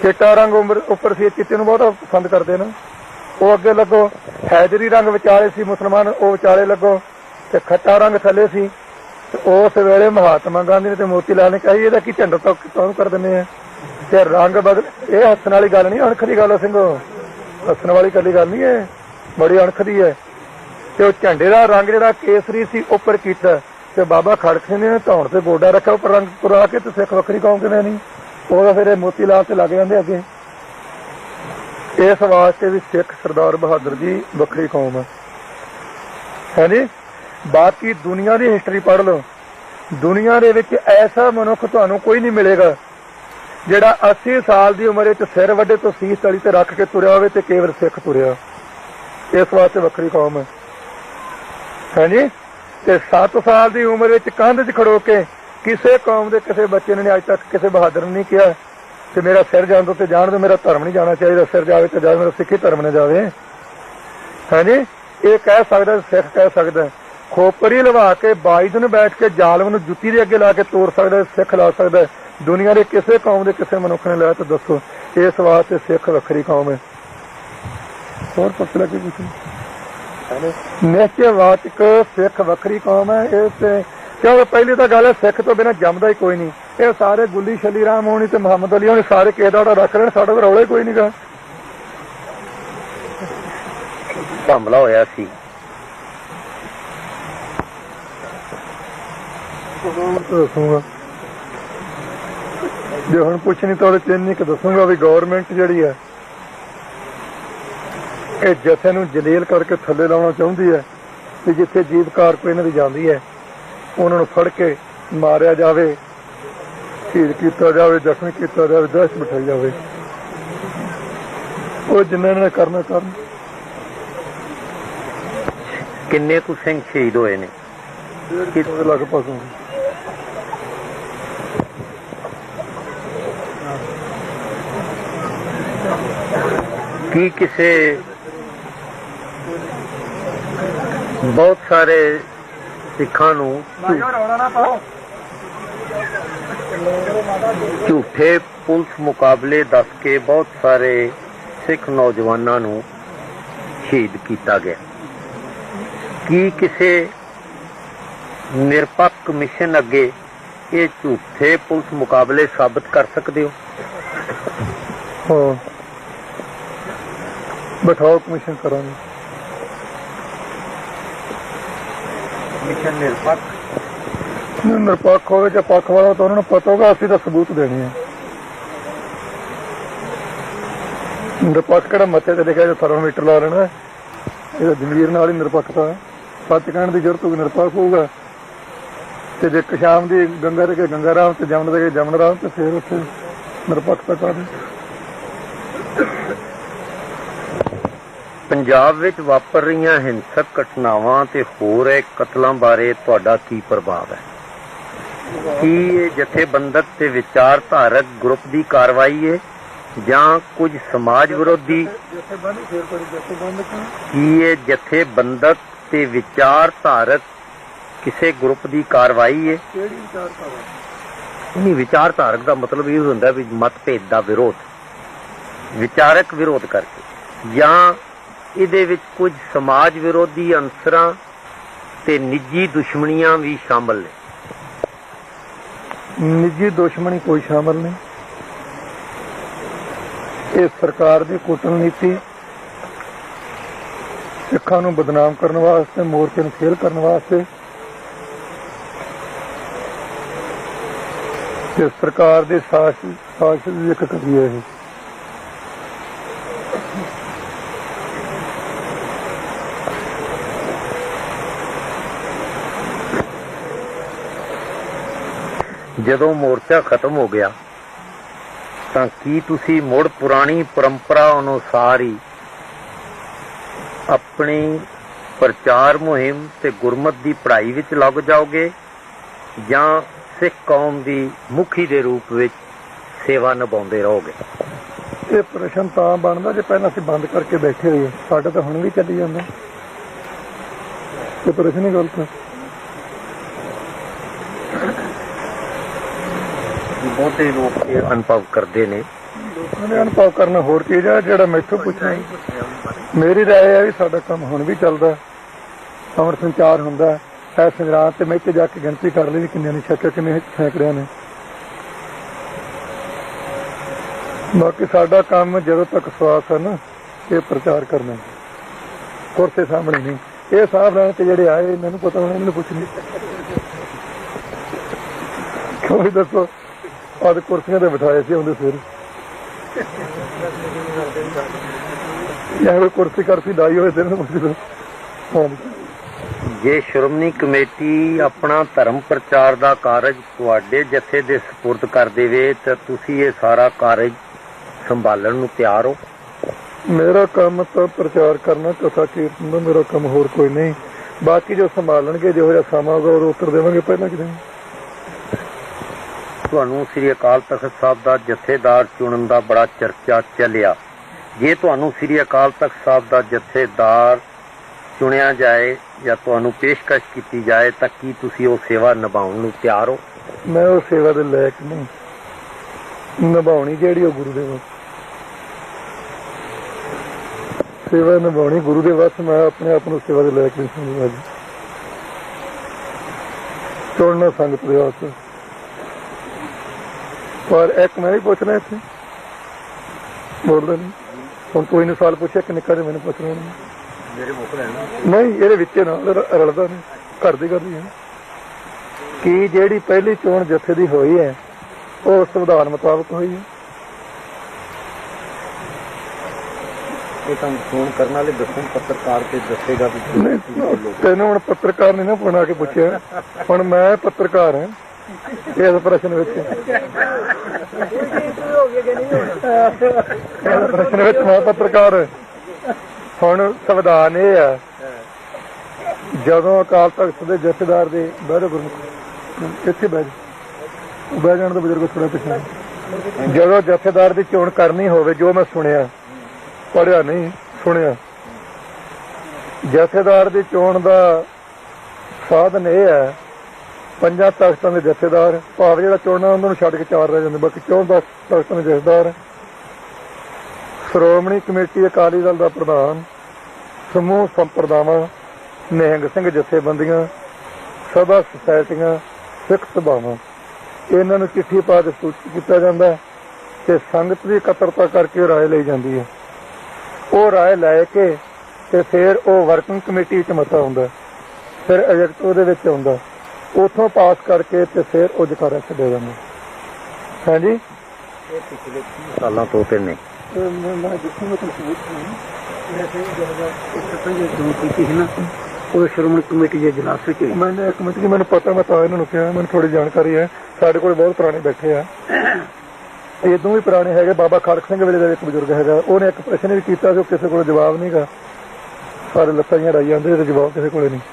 चिट्टा रंग उपर सी, चिट्टे नूं बहुत पसंद करदे ने, वो अगे लगो। हैदरी रंग विचाले सी, मुसलमान वो विचाले लगो, ते खट्टा रंग थल्ले सी। उस वेले महात्मा गांधी ने ते मोतीलाल ने कहा इहदा की झंडा तो कानून कर दिंदे आ ते रंग बदल। ये हੱਸਣ वाली गल नहीं, अणख दी गल है ਸਿੰਘੋ, हੱਸਣ वाली कल्ली गल नहीं है, बड़ी अणख दी है। ਤੇ ਝੰਡੇ ਦਾ ਰੰਗ ਜਿਹੜਾ ਕੇਸਰੀ ਸੀ ਉੱਪਰ ਕੀਤਾ ਤੇ ਬਾਬਾ ਖੜਕ ਸਿੰਘ ਨੇ ਧੌਣ ਤੇ ਗੋਡਾ ਰੱਖਿਆ ਉੱਪਰ ਰੰਗ ਪੁਰਾ ਕੇ, ਤੇ ਸਿੱਖ ਵੱਖਰੀ ਕੌਮ ਕਿਵੇਂ ਨਹੀਂ। ਉਹਦਾ ਫਿਰ ਮੋਤੀ ਲਾਲ ਤੇ ਲੱਗ ਜਾਂਦੇ ਅੱਗੇ। ਇਸ ਵਾਸਤੇ ਵੀ ਸਿੱਖ ਸਰਦਾਰ ਬਹਾਦਰ ਜੀ ਵੱਖਰੀ ਕੌਮ ਹੈ ਜੀ। ਬਾਕੀ ਦੁਨੀਆ ਦੀ ਹਿਸਟਰੀ ਪੜ੍ਹ ਲਓ, ਦੁਨੀਆ ਦੇ ਵਿੱਚ ਐਸਾ ਮਨੁੱਖ ਤੁਹਾਨੂੰ ਕੋਈ ਨਹੀਂ ਮਿਲੇਗਾ ਜਿਹੜਾ 80 ਸਾਲ ਦੀ ਉਮਰ ਵਿੱਚ ਸਿਰ ਵੱਡੇ ਤੋਂ ਸੀਸ ਤਲੀ ਤੇ ਰੱਖ ਕੇ ਤੁਰਿਆ ਹੋਵੇ ਤੇ ਕੇਵਲ ਸਿੱਖ ਤੁਰਿਆ। ਇਸ ਵਾਸਤੇ ਵੱਖਰੀ ਕੌਮ है जी। ते 7 साल की उम्र में कंध च खड़ो के किसी कौम के किसी बच्चे ने अज तक किसी बहादुर ने नहीं किया कि मेरा सिर जान दो, जान दो, मेरा धर्म नहीं जाना चाहिए, सिर जाए तो जाए, मेरा सिक्खी धर्म न जाए, है जी। ये कह सकता, सिख कह सकता, खोपरी लवा के बाई दिन बैठ के जालम नूं जुत्ती दे अगे ला के तोड़ सकता, सिख ला सकता। दुनिया के किसी कौम के किसी मनुख ने लाया तो दसो। इस वास्ते सिख वखरी कौम है। होर पुछ लै के कुछ निश्चयवाचक सिख वखरी कौम है। इस क्योंकि पहली तो गल है सिख तो बिना जमदा ही कोई नहीं। ये सारे गुली शली राम होनी ते मुहम्मद अली होनी सारे केदा रख रहे, साडा तो रौला ही कोई नहीं गा। हमला होया सी दसूंगा जो हुण कुछ नहीं तो चिन्ह एक दसूंगा भी गौरमेंट जिहड़ी है ਇਹ ਜਥੇ ਨੂੰ ਜਲੀਲ ਕਰਕੇ ਥੱਲੇ ਲਾਉਣਾ ਚਾਹੁੰਦੀ ਹੈ ਕਿ ਜਿੱਥੇ ਜੀਵਕਾਰ ਕੋਈ ਇਹਨਾਂ ਦੀ ਜਾਂਦੀ ਹੈ ਉਹਨਾਂ ਨੂੰ ਫੜ ਕੇ ਮਾਰਿਆ ਜਾਵੇ, ਸ਼ਹੀਦ ਕੀਤਾ ਜਾਵੇ, ਜ਼ਖਮੀ ਕੀਤਾ ਜਾਵੇ, ਦਹਿਸ਼ਤ ਬਿਠਾਈ ਜਾਵੇ। ਉਹ ਜਿੰਨਾਂ ਨੇ ਕਰਨਾ ਕਰਨ। ਕਿੰਨੇ ਕੁ ਸਿੰਘ ਸ਼ਹੀਦ ਹੋਏ ਨੇ? ਲਗਭਗ ਕੀ ਕਿਸੇ ਬਹੁਤ ਸਾਰੇ ਸਿੱਖਾਂ ਨੂੰ ਝੂਠੇ ਪੁਲਿਸ ਮੁਕਾਬਲੇ ਦੱਸ ਕੇ ਬਹੁਤ ਸਾਰੇ ਸਿੱਖ ਨੌਜਵਾਨਾਂ ਨੂੰ ਸ਼ਹੀਦ ਕੀਤਾ ਗਿਆ। ਕੀ ਕਿਸੇ ਨਿਰਪੱਖ ਕਮਿਸ਼ਨ ਅੱਗੇ ਇਹ ਝੂਠੇ ਪੁਲਿਸ ਮੁਕਾਬਲੇ ਸਾਬਤ ਕਰ ਸਕਦੇ ਹੋ? ਹਾਂ, ਬਿਠਾਓ ਕਮਿਸ਼ਨ ਕਰਾਂਗੇ। ਕਮਿਸ਼ਨ ਨਿਰਪੱਖ ਹੋਵੇ ਜਾਂ ਪੱਖ ਵਾਲਾ ਤਾਂ ਉਹਨਾਂ ਨੂੰ ਪਤਾ ਹੋਗਾ, ਅਸੀਂ ਤਾਂ ਸਬੂਤ ਦੇਣੇ ਆ। ਨਿਰਪੱਖ ਕਿਹੜਾ ਮੱਥੇ ਤੇ ਲਿਖਿਆ ਜੋ ਥਰਮੋਮੀਟਰ ਲਾ ਲੈਣਾ, ਇਹ ਜ਼ਮੀਰ ਨਾਲ ਹੀ ਨਿਰਪੱਖਤਾ ਹੈ। ਸੱਚ ਕਹਿਣ ਦੀ ਜ਼ਰੂਰਤ ਹੋਊਗੀ, ਨਿਰਪੱਖ ਹੋਊਗਾ। ਤੇ ਜੇ ਕਸ਼ਾਮ ਦੀ ਗੰਗਾ ਦੇ ਕੇ ਗੰਗਾ ਰਾਮ ਤੇ ਜਮਨ ਦੇ ਕੇ ਜਮਨ ਰਾਮ, ਤੇ ਫਿਰ ਉੱਥੇ ਨਿਰਪੱਖਤਾ ਕਰ। ਪੰਜਾਬ ਵਿੱਚ ਵਾਪਰ ਰਹੀਆਂ ਹਿੰਸਕ ਘਟਨਾਵਾਂ ਤੇ ਹੋ ਰਹੇ ਕਤਲਾਂ ਬਾਰੇ ਤੁਹਾਡਾ ਕੀ ਪ੍ਰਭਾਵ ਹੈ? ਕੀ ਇਹ ਜਥੇਬੰਦਕ ਤੇ ਵਿਚਾਰਧਾਰਕ ਗਰੁੱਪ ਦੀ ਕਾਰਵਾਈ ਹੈ ਜਾਂ ਕੁਝ ਸਮਾਜ ਵਿਰੋਧੀ? ਕੀ ਇਹ ਜਥੇਬੰਦਕ ਤੇ ਵਿਚਾਰਧਾਰਕ ਕਿਸੇ ਗਰੁੱਪ ਦੀ ਕਾਰਵਾਈ ਹੈ? ਨਹੀਂ, ਵਿਚਾਰਧਾਰਕ ਦਾ ਮਤਲਬ ਇਹ ਹੁੰਦਾ ਵੀ ਮਤਭੇਦ ਦਾ ਵਿਰੋਧ, ਵਿਚਾਰਕ ਵਿਰੋਧ ਕਰਕੇ, ਜਾਂ ਇਹਦੇ ਵਿੱਚ ਕੁਝ ਸਮਾਜ ਵਿਰੋਧੀ ਅੰਸਰਾਂ ਤੇ ਨਿੱਜੀ ਦੁਸ਼ਮਣੀਆਂ ਵੀ ਸ਼ਾਮਲ ਨੇ? ਨਿੱਜੀ ਦੁਸ਼ਮਣੀ ਕੋਈ ਸ਼ਾਮਲ ਨਹੀਂ। ਇਹ ਸਰਕਾਰ ਦੀ ਕੂਟਨੀਤੀ, ਸਿੱਖਾਂ ਨੂੰ ਬਦਨਾਮ ਕਰਨ ਵਾਸਤੇ, ਮੋਰਚੇ ਨੂੰ ਫੇਲ ਕਰਨ ਵਾਸਤੇ, ਤੇ ਸਰਕਾਰ ਦੇ ਸਾਜ਼ਿਸ਼ ਦੀ ਇੱਕ ਕੜੀ ਹੈ ਇਹ। ਜਦੋਂ ਮੋਰਚਾ ਖਤਮ ਹੋ ਗਿਆ ਤਾਂ ਕੀ ਤੁਸੀਂ ਮੁੜ ਪੁਰਾਣੀ ਪਰੰਪਰਾ ਅਨੁਸਾਰ ਹੀ ਆਪਣੀ ਪ੍ਰਚਾਰ ਮੁਹਿੰਮ ਤੇ ਗੁਰਮਤ ਦੀ ਪੜ੍ਹਾਈ ਵਿੱਚ ਲੱਗ ਜਾਓਗੇ, ਜਾਂ ਸਿੱਖ ਕੌਮ ਦੀ ਮੁਖੀ ਦੇ ਰੂਪ ਵਿੱਚ ਸੇਵਾ ਨਿਭਾਉਂਦੇ ਰਹੋਗੇ? ਇਹ ਪ੍ਰਸ਼ਨ ਤਾਂ ਬਣਦਾ ਜੇ ਪਹਿਲਾਂ ਅਸੀਂ ਬੰਦ ਕਰਕੇ ਬੈਠੇ ਹੋਈਏ। ਸਾਡਾ ਤਾਂ ਹੁਣ ਵੀ ਚੱਲੀ ਜਾਂਦਾ, ਇਹ ਪ੍ਰਸ਼ਨ ਹੀ ਗਲਤ ਹੈ। ਬਹੁਤੇ ਲੋਕ ਇਹ ਅਨੁਭਵ ਕਰਦੇ ਨੇ। ਲੋਕਾਂ ਨੇ ਅਨੁਭਵ ਕਰਨਾ ਹੋਰ ਚੀਜ਼ ਹੈ, ਜਿਹੜਾ ਮੈਥੋਂ ਪੁੱਛਣਾ। ਮੇਰੀ ਰਾਏ ਹੈ ਵੀ ਸਾਡਾ ਕੰਮ ਹੁਣ ਵੀ ਚੱਲਦਾ, ਅਮਰ ਸੰਚਾਰ ਹੁੰਦਾ ਹੈ। ਸੰਗਰਾਂਦ ਤੇ ਮੈਂ ਇੱਥੇ ਜਾ ਕੇ ਗਿਣਤੀ ਕਰ ਲਈ ਕਿੰਨੇ ਨੇ ਛੱਕਿਆ, ਕਿੰਨੇ ਸੈਂਕੜਿਆਂ ਨੇ। ਬਾਕੀ ਸਾਡਾ ਕੰਮ ਜਦੋਂ ਤੱਕ ਸਵਾਸ ਹੈ ਨਾ, ਇਹ ਪ੍ਰਚਾਰ ਕਰਨਾ, ਕੁਰਸੇ ਸਾਹਮਣੇ ਨਹੀਂ। ਇਹ ਸਾਹਬ ਲੈਣ ਤੇ ਜਿਹੜੇ ਆਏ, ਮੈਨੂੰ ਪਤਾ ਹੋਣਾ, ਮੈਨੂੰ ਪੁੱਛ ਨਹੀਂ ਕਿਉਂ ਦੱਸੋ। ਅੱਜ ਕੁਰਸੀਆਂ ਤੇ ਬਿਠਾਏ ਸੀ ਆਉਂਦੇ ਸਵੇਰੇ, ਜਾਂ ਕੋਈ ਕੁਰਸੀ ਕਰਸੀ ਲਾਈ ਹੋਏ ਤੇ ਪੁੱਛ। ਜੇ ਸ਼੍ਰੋਮਣੀ ਕਮੇਟੀ ਆਪਣਾ ਧਰਮ ਪ੍ਰਚਾਰ ਦਾ ਕਾਰਜ ਤੁਹਾਡੇ ਜਥੇ ਦੇ ਸਪੁਰਦ ਕਰ ਦੇਵੇ ਤਾਂ ਤੁਸੀਂ ਇਹ ਸਾਰਾ ਕਾਰਜ ਸੰਭਾਲਣ ਨੂੰ ਤਿਆਰ ਹੋ? ਮੇਰਾ ਕੰਮ ਤਾਂ ਪ੍ਰਚਾਰ ਕਰਨਾ, ਕਥਾ ਕੀਰਤਨ ਦਾ ਮੇਰਾ ਕੰਮ, ਹੋਰ ਕੋਈ ਨਹੀਂ। ਬਾਕੀ ਜੋ ਸੰਭਾਲਣਗੇ, ਜਿਹੋ ਜਿਹਾ ਸਮਾਂ ਹੋਗਾ ਉਹ ਉੱਤਰ ਦੇਵਾਂਗੇ। ਪਹਿਲਾਂ ਕਿਤੇ ਤੁਹਾਨੂੰ ਸ੍ਰੀ ਅਕਾਲ ਤਖਤ ਸਾਹਿਬ ਦਾ ਜਥੇਦਾਰ ਚੁਣਨ ਦਾ ਬੜਾ ਚਰਚਾ ਚੱਲਿਆ। ਜੇ ਤੁਹਾਨੂੰ ਸ੍ਰੀ ਅਕਾਲ ਤਖਤ ਸਾਹਿਬ ਦਾ ਜਥੇਦਾਰ ਚੁਣਿਆ ਜਾਏ ਜਾਂ ਤੁਹਾਨੂੰ ਪੇਸ਼ਕਸ਼ ਕੀਤੀ ਜਾਏ ਤਾਂ ਕੀ ਤੁਸੀਂ ਉਹ ਸੇਵਾ ਨਿਭਾਉਣ ਨੂੰ ਤਿਆਰ ਹੋ? ਮੈਂ ਉਹ ਸੇਵਾ ਦੇ ਲਾਇਕ ਨਹੀਂ। ਨਿਭਾਉਣੀ ਜਿਹੜੀ ਉਹ ਗੁਰੂ ਦੇ ਵੱਸ, ਸੇਵਾ ਨਿਭਾਉਣੀ ਗੁਰੂ ਦੇ ਵੱਸ। ਮੈਂ ਆਪਣੇ ਆਪ ਨੂੰ ਸੇਵਾ ਦੇ ਲਾਇਕ ਨਹੀਂ ਸਮਝਦਾ ਜੀ। ਚੁਣਨਾ ਸੰਗਤ ਦੇ ਵਾਸਤੇ। ਪਰ ਇੱਕ ਮੈਂ ਵੀ ਪੁੱਛਣਾ ਇੱਥੇ, ਬੋਲਦਾ ਨਹੀਂ ਹੁਣ। ਕੋਈ ਨੇ ਸਵਾਲ ਪੁੱਛਿਆ ਕਿ ਨਿੱਕਾ ਜਿਹਾ ਮੈਨੂੰ ਪੁੱਛਣਾ ਨਹੀਂ, ਇਹਦੇ ਵਿੱਚ ਨਾਲ ਰਲਦਾ ਨਹੀਂ, ਘਰ ਦੀ ਗੱਲ ਹੀ ਹੈ। ਕਿ ਜਿਹੜੀ ਪਹਿਲੀ ਚੋਣ ਜਥੇ ਦੀ ਹੋਈ ਹੈ ਉਹ ਸੰਵਿਧਾਨ ਮੁਤਾਬਕ ਹੋਈ ਹੈ। ਇਹ ਤਾਂ ਫੋਨ ਕਰਨ ਵਾਲੇ ਦੱਸਣ ਪੱਤਰਕਾਰ ਤੇ ਦੱਸੇਗਾ ਵੀ ਤੈਨੂੰ ਹੁਣ ਪੱਤਰਕਾਰ ਨੇ ਨਾ ਬਣਾ ਕੇ ਪੁੱਛਿਆ, ਹੁਣ ਮੈਂ ਪੱਤਰਕਾਰ ਹਾਂ ਇਸ ਪ੍ਰਸ਼ਨ ਵਿੱਚ। ਪ੍ਰਸ਼ਨ ਵਿੱਚ ਮੈਂ ਪੱਤਰਕਾਰ। ਹੁਣ ਸੰਵਿਧਾਨ ਇਹ ਹੈ, ਜਦੋਂ ਅਕਾਲ ਤਖਤ ਦੇ ਜਥੇਦਾਰ ਦੇ ਬਹਿ ਗੁਰਮੁਖ ਇੱਥੇ ਬਹਿ ਜਾਣ ਦਾ ਬਜ਼ੁਰਗ ਥੋੜਾ ਪਿੱਛੇ, ਜਦੋਂ ਜਥੇਦਾਰ ਦੀ ਚੋਣ ਕਰਨੀ ਹੋਵੇ, ਜੋ ਮੈਂ ਸੁਣਿਆ, ਪੜ੍ਹਿਆ ਨਹੀਂ ਸੁਣਿਆ, ਜਥੇਦਾਰ ਦੀ ਚੋਣ ਦਾ ਸਾਧਨ ਇਹ ਹੈ, 5 ਤਖਤਾਂ ਦੇ ਜਥੇਦਾਰ, ਭਾਵ ਜਿਹੜਾ ਚੋਣਾਂ ਉਹਨਾਂ ਨੂੰ ਛੱਡ ਕੇ 4 ਰਹਿ ਜਾਂਦੇ, ਬਾਕੀ 14 ਤਖਤਾਂ ਦੇ ਜਥੇਦਾਰ, ਸ਼੍ਰੋਮਣੀ ਕਮੇਟੀ ਅਕਾਲੀ ਦਲ ਦਾ ਪ੍ਰਧਾਨ, ਸਮੂਹ ਸੰਪਰਦਾਵਾਂ, ਨਿਹੰਗ ਸਿੰਘ ਜਥੇਬੰਦੀਆਂ, ਸਭਾ ਸੁਸਾਇਟੀਆਂ, ਸਿੱਖ ਸਭਾਵਾਂ, ਇਹਨਾਂ ਨੂੰ ਚਿੱਠੀ ਪਾ ਕੇ ਸੂਚਿਤ ਕੀਤਾ ਜਾਂਦਾ ਤੇ ਸੰਗਤ ਦੀ ਇਕੱਤਰਤਾ ਕਰਕੇ ਰਾਏ ਲਈ ਜਾਂਦੀ ਹੈ। ਉਹ ਰਾਏ ਲੈ ਕੇ ਤੇ ਫਿਰ ਉਹ ਵਰਕਿੰਗ ਕਮੇਟੀ 'ਚ ਮਤਾ ਹੁੰਦਾ, ਫਿਰ ਐਜੈਕਟ ਉਹਦੇ ਵਿੱਚ ਆਉਂਦਾ, ਉੱਥੋਂ ਪਾਸ ਕਰਕੇ ਤੇ ਫਿਰ ਉਹ ਜਕਾਰਾ ਛੱਡਿਆ ਜਾਂਦਾ। ਹਾਂਜੀ, ਇਹ ਪਿਛਲੇ 30 ਸਾਲਾਂ ਤੋਂ ਤੇ ਨਹੀਂ ਮੈਂ ਜਿੱਥੇ ਮੈਂ ਤੁਹਾਨੂੰ ਉਹ ਸ਼੍ਰੋਮਣੀ ਕਮੇਟੀ ਦੇ ਇਜਲਾਸ ਵਿੱਚ ਹੋਈ। मैंने एक मिनट की मैंने पता मैं तो इन्होंने कहा मैंने थोड़ी जानकारी है साढ़े कोल बहुत पुराने बैठे आ इदों भी पुराने है बाबा खड़क सिंह वेले का एक बजुर्ग है उन्हें एक प्रश्न भी किया जो किसी को जवाब नहीं गा सारे लत्तां जिहां राई जांदे जवाब किसी को नहीं।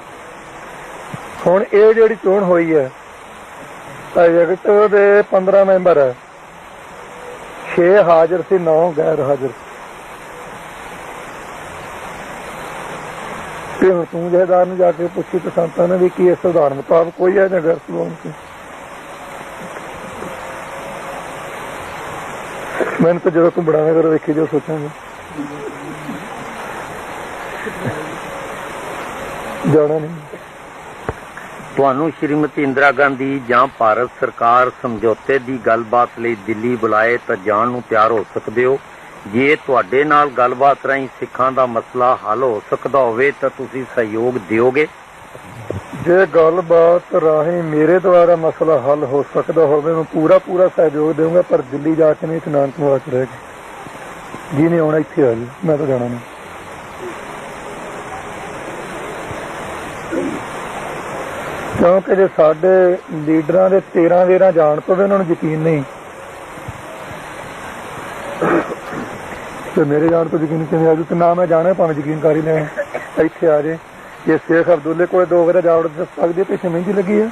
हुण ये जिहड़ी चोण होई है एग्ट दे 15 मैंबर है 6 हाजिर से 9 गैर हाजिर ਤੇ ਹੁਣ ਤੂੰ ਜਹੇਦਾਰ ਨੂੰ ਜਾ ਕੇ ਪੁੱਛੀ ਤੇ ਸੰਤਾਂ ਨੇ ਵੀ ਕੀ ਇਸ ਸੰਵਿਧਾਨ ਮੁਤਾਬਕ ਕੋਈ ਹੈ ਜਾਂ ਗੈਰ ਸਲੋਨ ਕੇ ਮੈਨੂੰ ਤਾਂ ਜਦੋਂ ਤੂੰ ਬਣਾਵੇਂ ਕਰੋ ਵੇਖੀ ਜੋ ਸੋਚਾਂਗੇ ਜਾਣਾ ਨਹੀਂ। ਤੁਹਾਨੂੰ ਸ਼੍ਰੀਮਤੀ ਇੰਦਰਾ ਗਾਂਧੀ ਜਾਂ ਭਾਰਤ ਸਰਕਾਰ ਸਮਝੌਤੇ ਦੀ ਗੱਲਬਾਤ ਲਈ ਦਿੱਲੀ ਬੁਲਾਏ ਤਾਂ ਜਾਣ ਨੂੰ ਤਿਆਰ ਹੋ ਸਕਦੇ ਹੋ। ਜੇ ਤੁਹਾਡੇ ਨਾਲ ਗੱਲਬਾਤ ਰਾਹੀਂ ਸਿੱਖਾਂ ਦਾ ਮਸਲਾ ਹੱਲ ਹੋ ਸਕਦਾ ਹੋਵੇ ਤਾਂ ਤੁਸੀਂ ਸਹਿਯੋਗ ਦਿਓਗੇ? ਜੇ ਗੱਲਬਾਤ ਰਾਹੀਂ ਮੇਰੇ ਦੁਆਰਾ ਮਸਲਾ ਹੱਲ ਹੋ ਸਕਦਾ ਹੋਵੇ ਮੈਂ ਪੂਰਾ ਸਹਿਯੋਗ ਦੇਵਾਂਗਾ ਪਰ ਦਿੱਲੀ ਜਾ ਕੇ ਨਹੀਂ ਇਤਨਾਨ ਨਿਵਾਸ ਰਹੇਗੀ ਜਿਹਨੇ ਆਉਣਾ ਇੱਥੇ ਆ ਜੀ ਮੈਂ ਤਾਂ ਜਾਣਾ ਨਹੀਂ। ਕਿਉਂਕਿ ਜੇ ਸਾਡੇ ਲੀਡਰਾਂ ਦੇ 13 ਜਾਣ ਤੋਂ ਵੀ ਉਹਨਾਂ ਨੂੰ ਯਕੀਨ ਨਹੀਂ ਤੇ ਮੇਰੇ ਜਾਣ ਤੋਂ ਯਕੀਨ ਕਿਵੇਂ ਆਜੂ ਤੇ ਨਾ ਮੈਂ ਜਾਣਾ ਭਾਵੇਂ ਯਕੀਨ ਕਰ ਹੀ ਲੈ ਇੱਥੇ ਆ ਜੇ ਇਹ ਸ਼ੇਖ ਅਬਦੁੱਲੇ ਕੋਲ 2 ਵਾਰ ਜਾਵੜ ਦੱਸ ਸਕਦੀ ਪਿੱਛੇ ਮਹਿੰਦੀ ਲੱਗੀ ਆ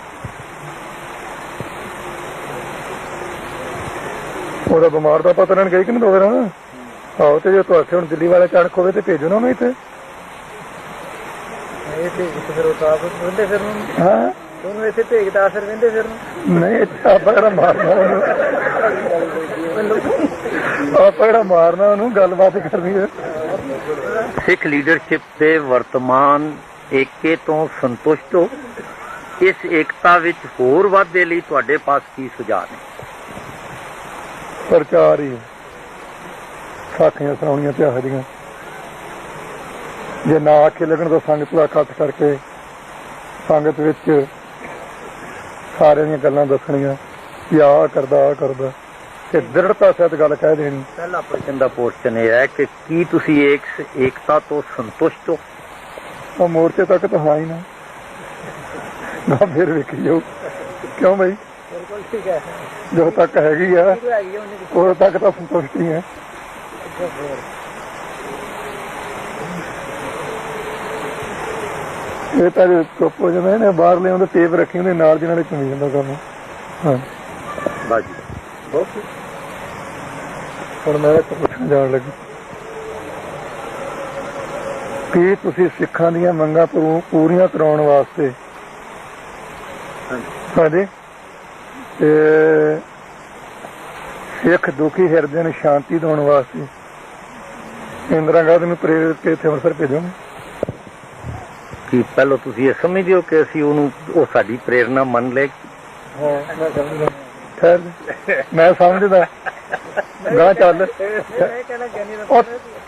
ਉਹਦਾ ਬਿਮਾਰ ਦਾ ਪਤਾ ਲੈਣ ਗਈ ਕਿ ਨਹੀਂ 2 ਵਾਰ ਆਹੋ ਤੇ ਜੇ ਤੁਹਾਡੇ ਹੁਣ ਦਿੱਲੀ ਵਾਲੇ ਚੜਕ ਹੋਵੇ ਤੇ ਭੇਜੋ ਨਾ ਮੈਂ ਇੱਥੇ ਹਾਂ ਉਹਨੂੰ ਇੱਥੇ ਭੇਜਦਾ ਫਿਰ ਕਹਿੰਦੇ ਫਿਰ ਨਹੀਂ ਇੱਥੇ ਆਪਾਂ ਕਿਹੜਾ ਮਾਰਨਾ ਉਹਨੂੰ ਆਪਾਂ ਕਿਹੜਾ ਮਾਰਨਾ ਉਹਨੂੰ ਗੱਲਬਾਤ ਕਰਨੀ ਹੈ। ਸਿੱਖ ਲੀਡਰਸ਼ਿਪ ਦੇ ਵਰਤਮਾਨ ਏਕੇ ਤੋਂ ਸੰਤੁਸ਼ਟ ਹੋ? ਇਸ ਏਕਤਾ ਵਿੱਚ ਹੋਰ ਵਾਧੇ ਲਈ ਤੁਹਾਡੇ ਪਾਸ ਕੀ ਸੁਝਾਅ ਨੇ? ਪ੍ਰਚਾਰ ਹੀ ਸਾਖੀਆਂ ਸੁਣਾਉਣੀਆਂ ਚਾਹੀਦੀਆਂ ਜੇ ਨਾ ਆਖੇ ਲੱਗਣ ਤਾਂ ਸੰਗਤ ਦਾ ਇਕੱਠ ਕਰਕੇ ਸੰਗਤ ਵਿੱਚ ਸਾਰਿਆਂ ਦੀਆਂ ਗੱਲਾਂ ਦੱਸਣੀਆਂ ਕਿ ਆਹ ਕਰਦਾ ਤੇ ਦ੍ਰਿੜਤਾ ਸਹਿਤ ਗੱਲ ਕਹਿ ਦੇਣੀ। ਪਹਿਲਾ ਪ੍ਰਸ਼ਨ ਦਾ ਪੋਰਸ਼ਨ ਇਹ ਹੈ ਕਿ ਕੀ ਤੁਸੀਂ ਏਕਤਾ ਤੋਂ ਸੰਤੁਸ਼ਟ ਹੋ? ਉਹ ਮੋਰਚੇ ਤੱਕ ਤਾਂ ਹਾਂ ਹੀ ਨਾ ਫਿਰ ਵੇਖੀ ਜਾਓ ਕਿਉਂ ਬਈ ਬਿਲਕੁਲ ਠੀਕ ਹੈ ਜਦੋਂ ਤੱਕ ਹੈਗੀ ਆ ਉਦੋਂ ਤੱਕ ਤਾਂ ਸੰਤੁਸ਼ਟ ਹੀ ਹੈ। ਇਹ ਤਾਂ ਚੁੱਪ ਹੋ ਜਾਂਦਾ ਇਹਨੇ ਬਾਹਰ ਲਿਆਉਂਦੇ ਟੇਪ ਰੱਖੀ ਉਹਦੇ ਨਾਲ ਜਿਹਨਾਂ ਨੇ ਚੁਣੀ ਜਾਂਦਾ ਕੰਮ। ਹਾਂ ਬਾਜੀ ਹੁਣ ਮੈਂ ਪੁੱਛਣ ਜਾਣ ਲੱਗੀ ਕੀ ਤੁਸੀਂ ਸਿੱਖਾਂ ਦੀਆਂ ਮੰਗਾਂ ਪੂਰੀਆਂ ਕਰਾਉਣ ਵਾਸਤੇ ਹਾਂਜੀ ਤੇ ਸਿੱਖ ਦੁਖੀ ਹਿਰਦੇ ਨੂੰ ਸ਼ਾਂਤੀ ਦੇਣ ਵਾਸਤੇ ਇੰਦਰਾ ਗਾਂਧੀ ਨੂੰ ਪ੍ਰੇਰਿਤ ਕੇ ਇੱਥੇ ਅੰਮ੍ਰਿਤਸਰ ਭੇਜੋਗੇ? ਕੀ ਪਹਿਲਾਂ ਤੁਸੀਂ ਇਹ ਸਮਝਦੇ ਹੋ ਕਿ ਅਸੀਂ ਉਹ ਸਾਡੀ ਪ੍ਰੇਰਨਾ ਮੰਨ ਲੈ? ਠਹਿਰ ਮੈਂ ਸਮਝਦਾ ਗਾਂ ਚੱਲ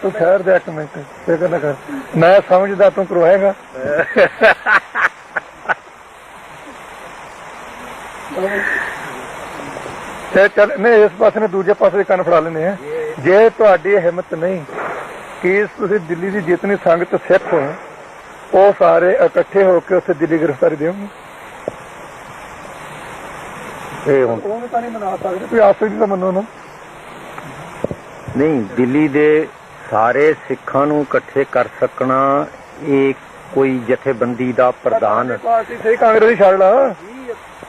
ਤੂੰ ਠਹਿਰ ਦੇ 1 ਮਿੰਟ ਫਿਕਰ ਨਾ ਕਰ ਮੈਂ ਸਮਝਦਾ ਤੂੰ ਕਰਵਾਏਗਾ। ਤੇ ਚੱਲ ਨਹੀਂ ਇਸ ਪਾਸੇ ਨੇ ਦੂਜੇ ਪਾਸੇ ਕੰਨ ਫੜਾ ਲੈਣੇ ਆ ਜੇ ਤੁਹਾਡੀ ਹਿੰਮਤ ਨਹੀਂ ਕਿ ਤੁਸੀਂ ਦਿੱਲੀ ਦੀ ਜਿਤਨੀ ਸੰਗਤ ਸਿੱਖ ਹੋ ਉਹ ਸਾਰੇ ਇਕੱਠੇ ਹੋ ਕੇ ਉੱਥੇ ਦਿੱਲੀ ਗ੍ਰਿਫਤਾਰੀ ਦੇਵੋਗੇ? ਇਹ ਹੁਣ ਉਹਨੂੰ ਤਾਂ ਨਹੀਂ ਮਨਾ ਸਕਦੇ ਤੁਸੀਂ ਆਪਸ ਦੀ ਤਾਂ ਮੰਨੋ ਨਾ। ਨਹੀਂ ਦਿੱਲੀ ਦੇ ਸਾਰੇ ਸਿੱਖਾਂ ਨੂੰ ਇਕੱਠੇ ਕਰ ਸਕਣਾ ਇਹ ਕੋਈ ਜਥੇਬੰਦੀ ਦਾ ਪ੍ਰਧਾਨ ਪਾਰਟੀ ਸਹੀ ਕਾਂਗਰਸ ਦੀ ਛੱਡ ਲਾ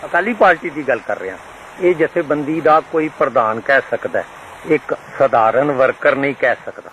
ਅਕਾਲੀ ਪਾਰਟੀ ਦੀ ਗੱਲ ਕਰ ਰਿਹਾ ਇਹ ਜਥੇਬੰਦੀ ਦਾ ਕੋਈ ਪ੍ਰਧਾਨ ਕਹਿ ਸਕਦਾ ਇੱਕ ਸਧਾਰਨ ਵਰਕਰ ਨਹੀਂ ਕਹਿ ਸਕਦਾ।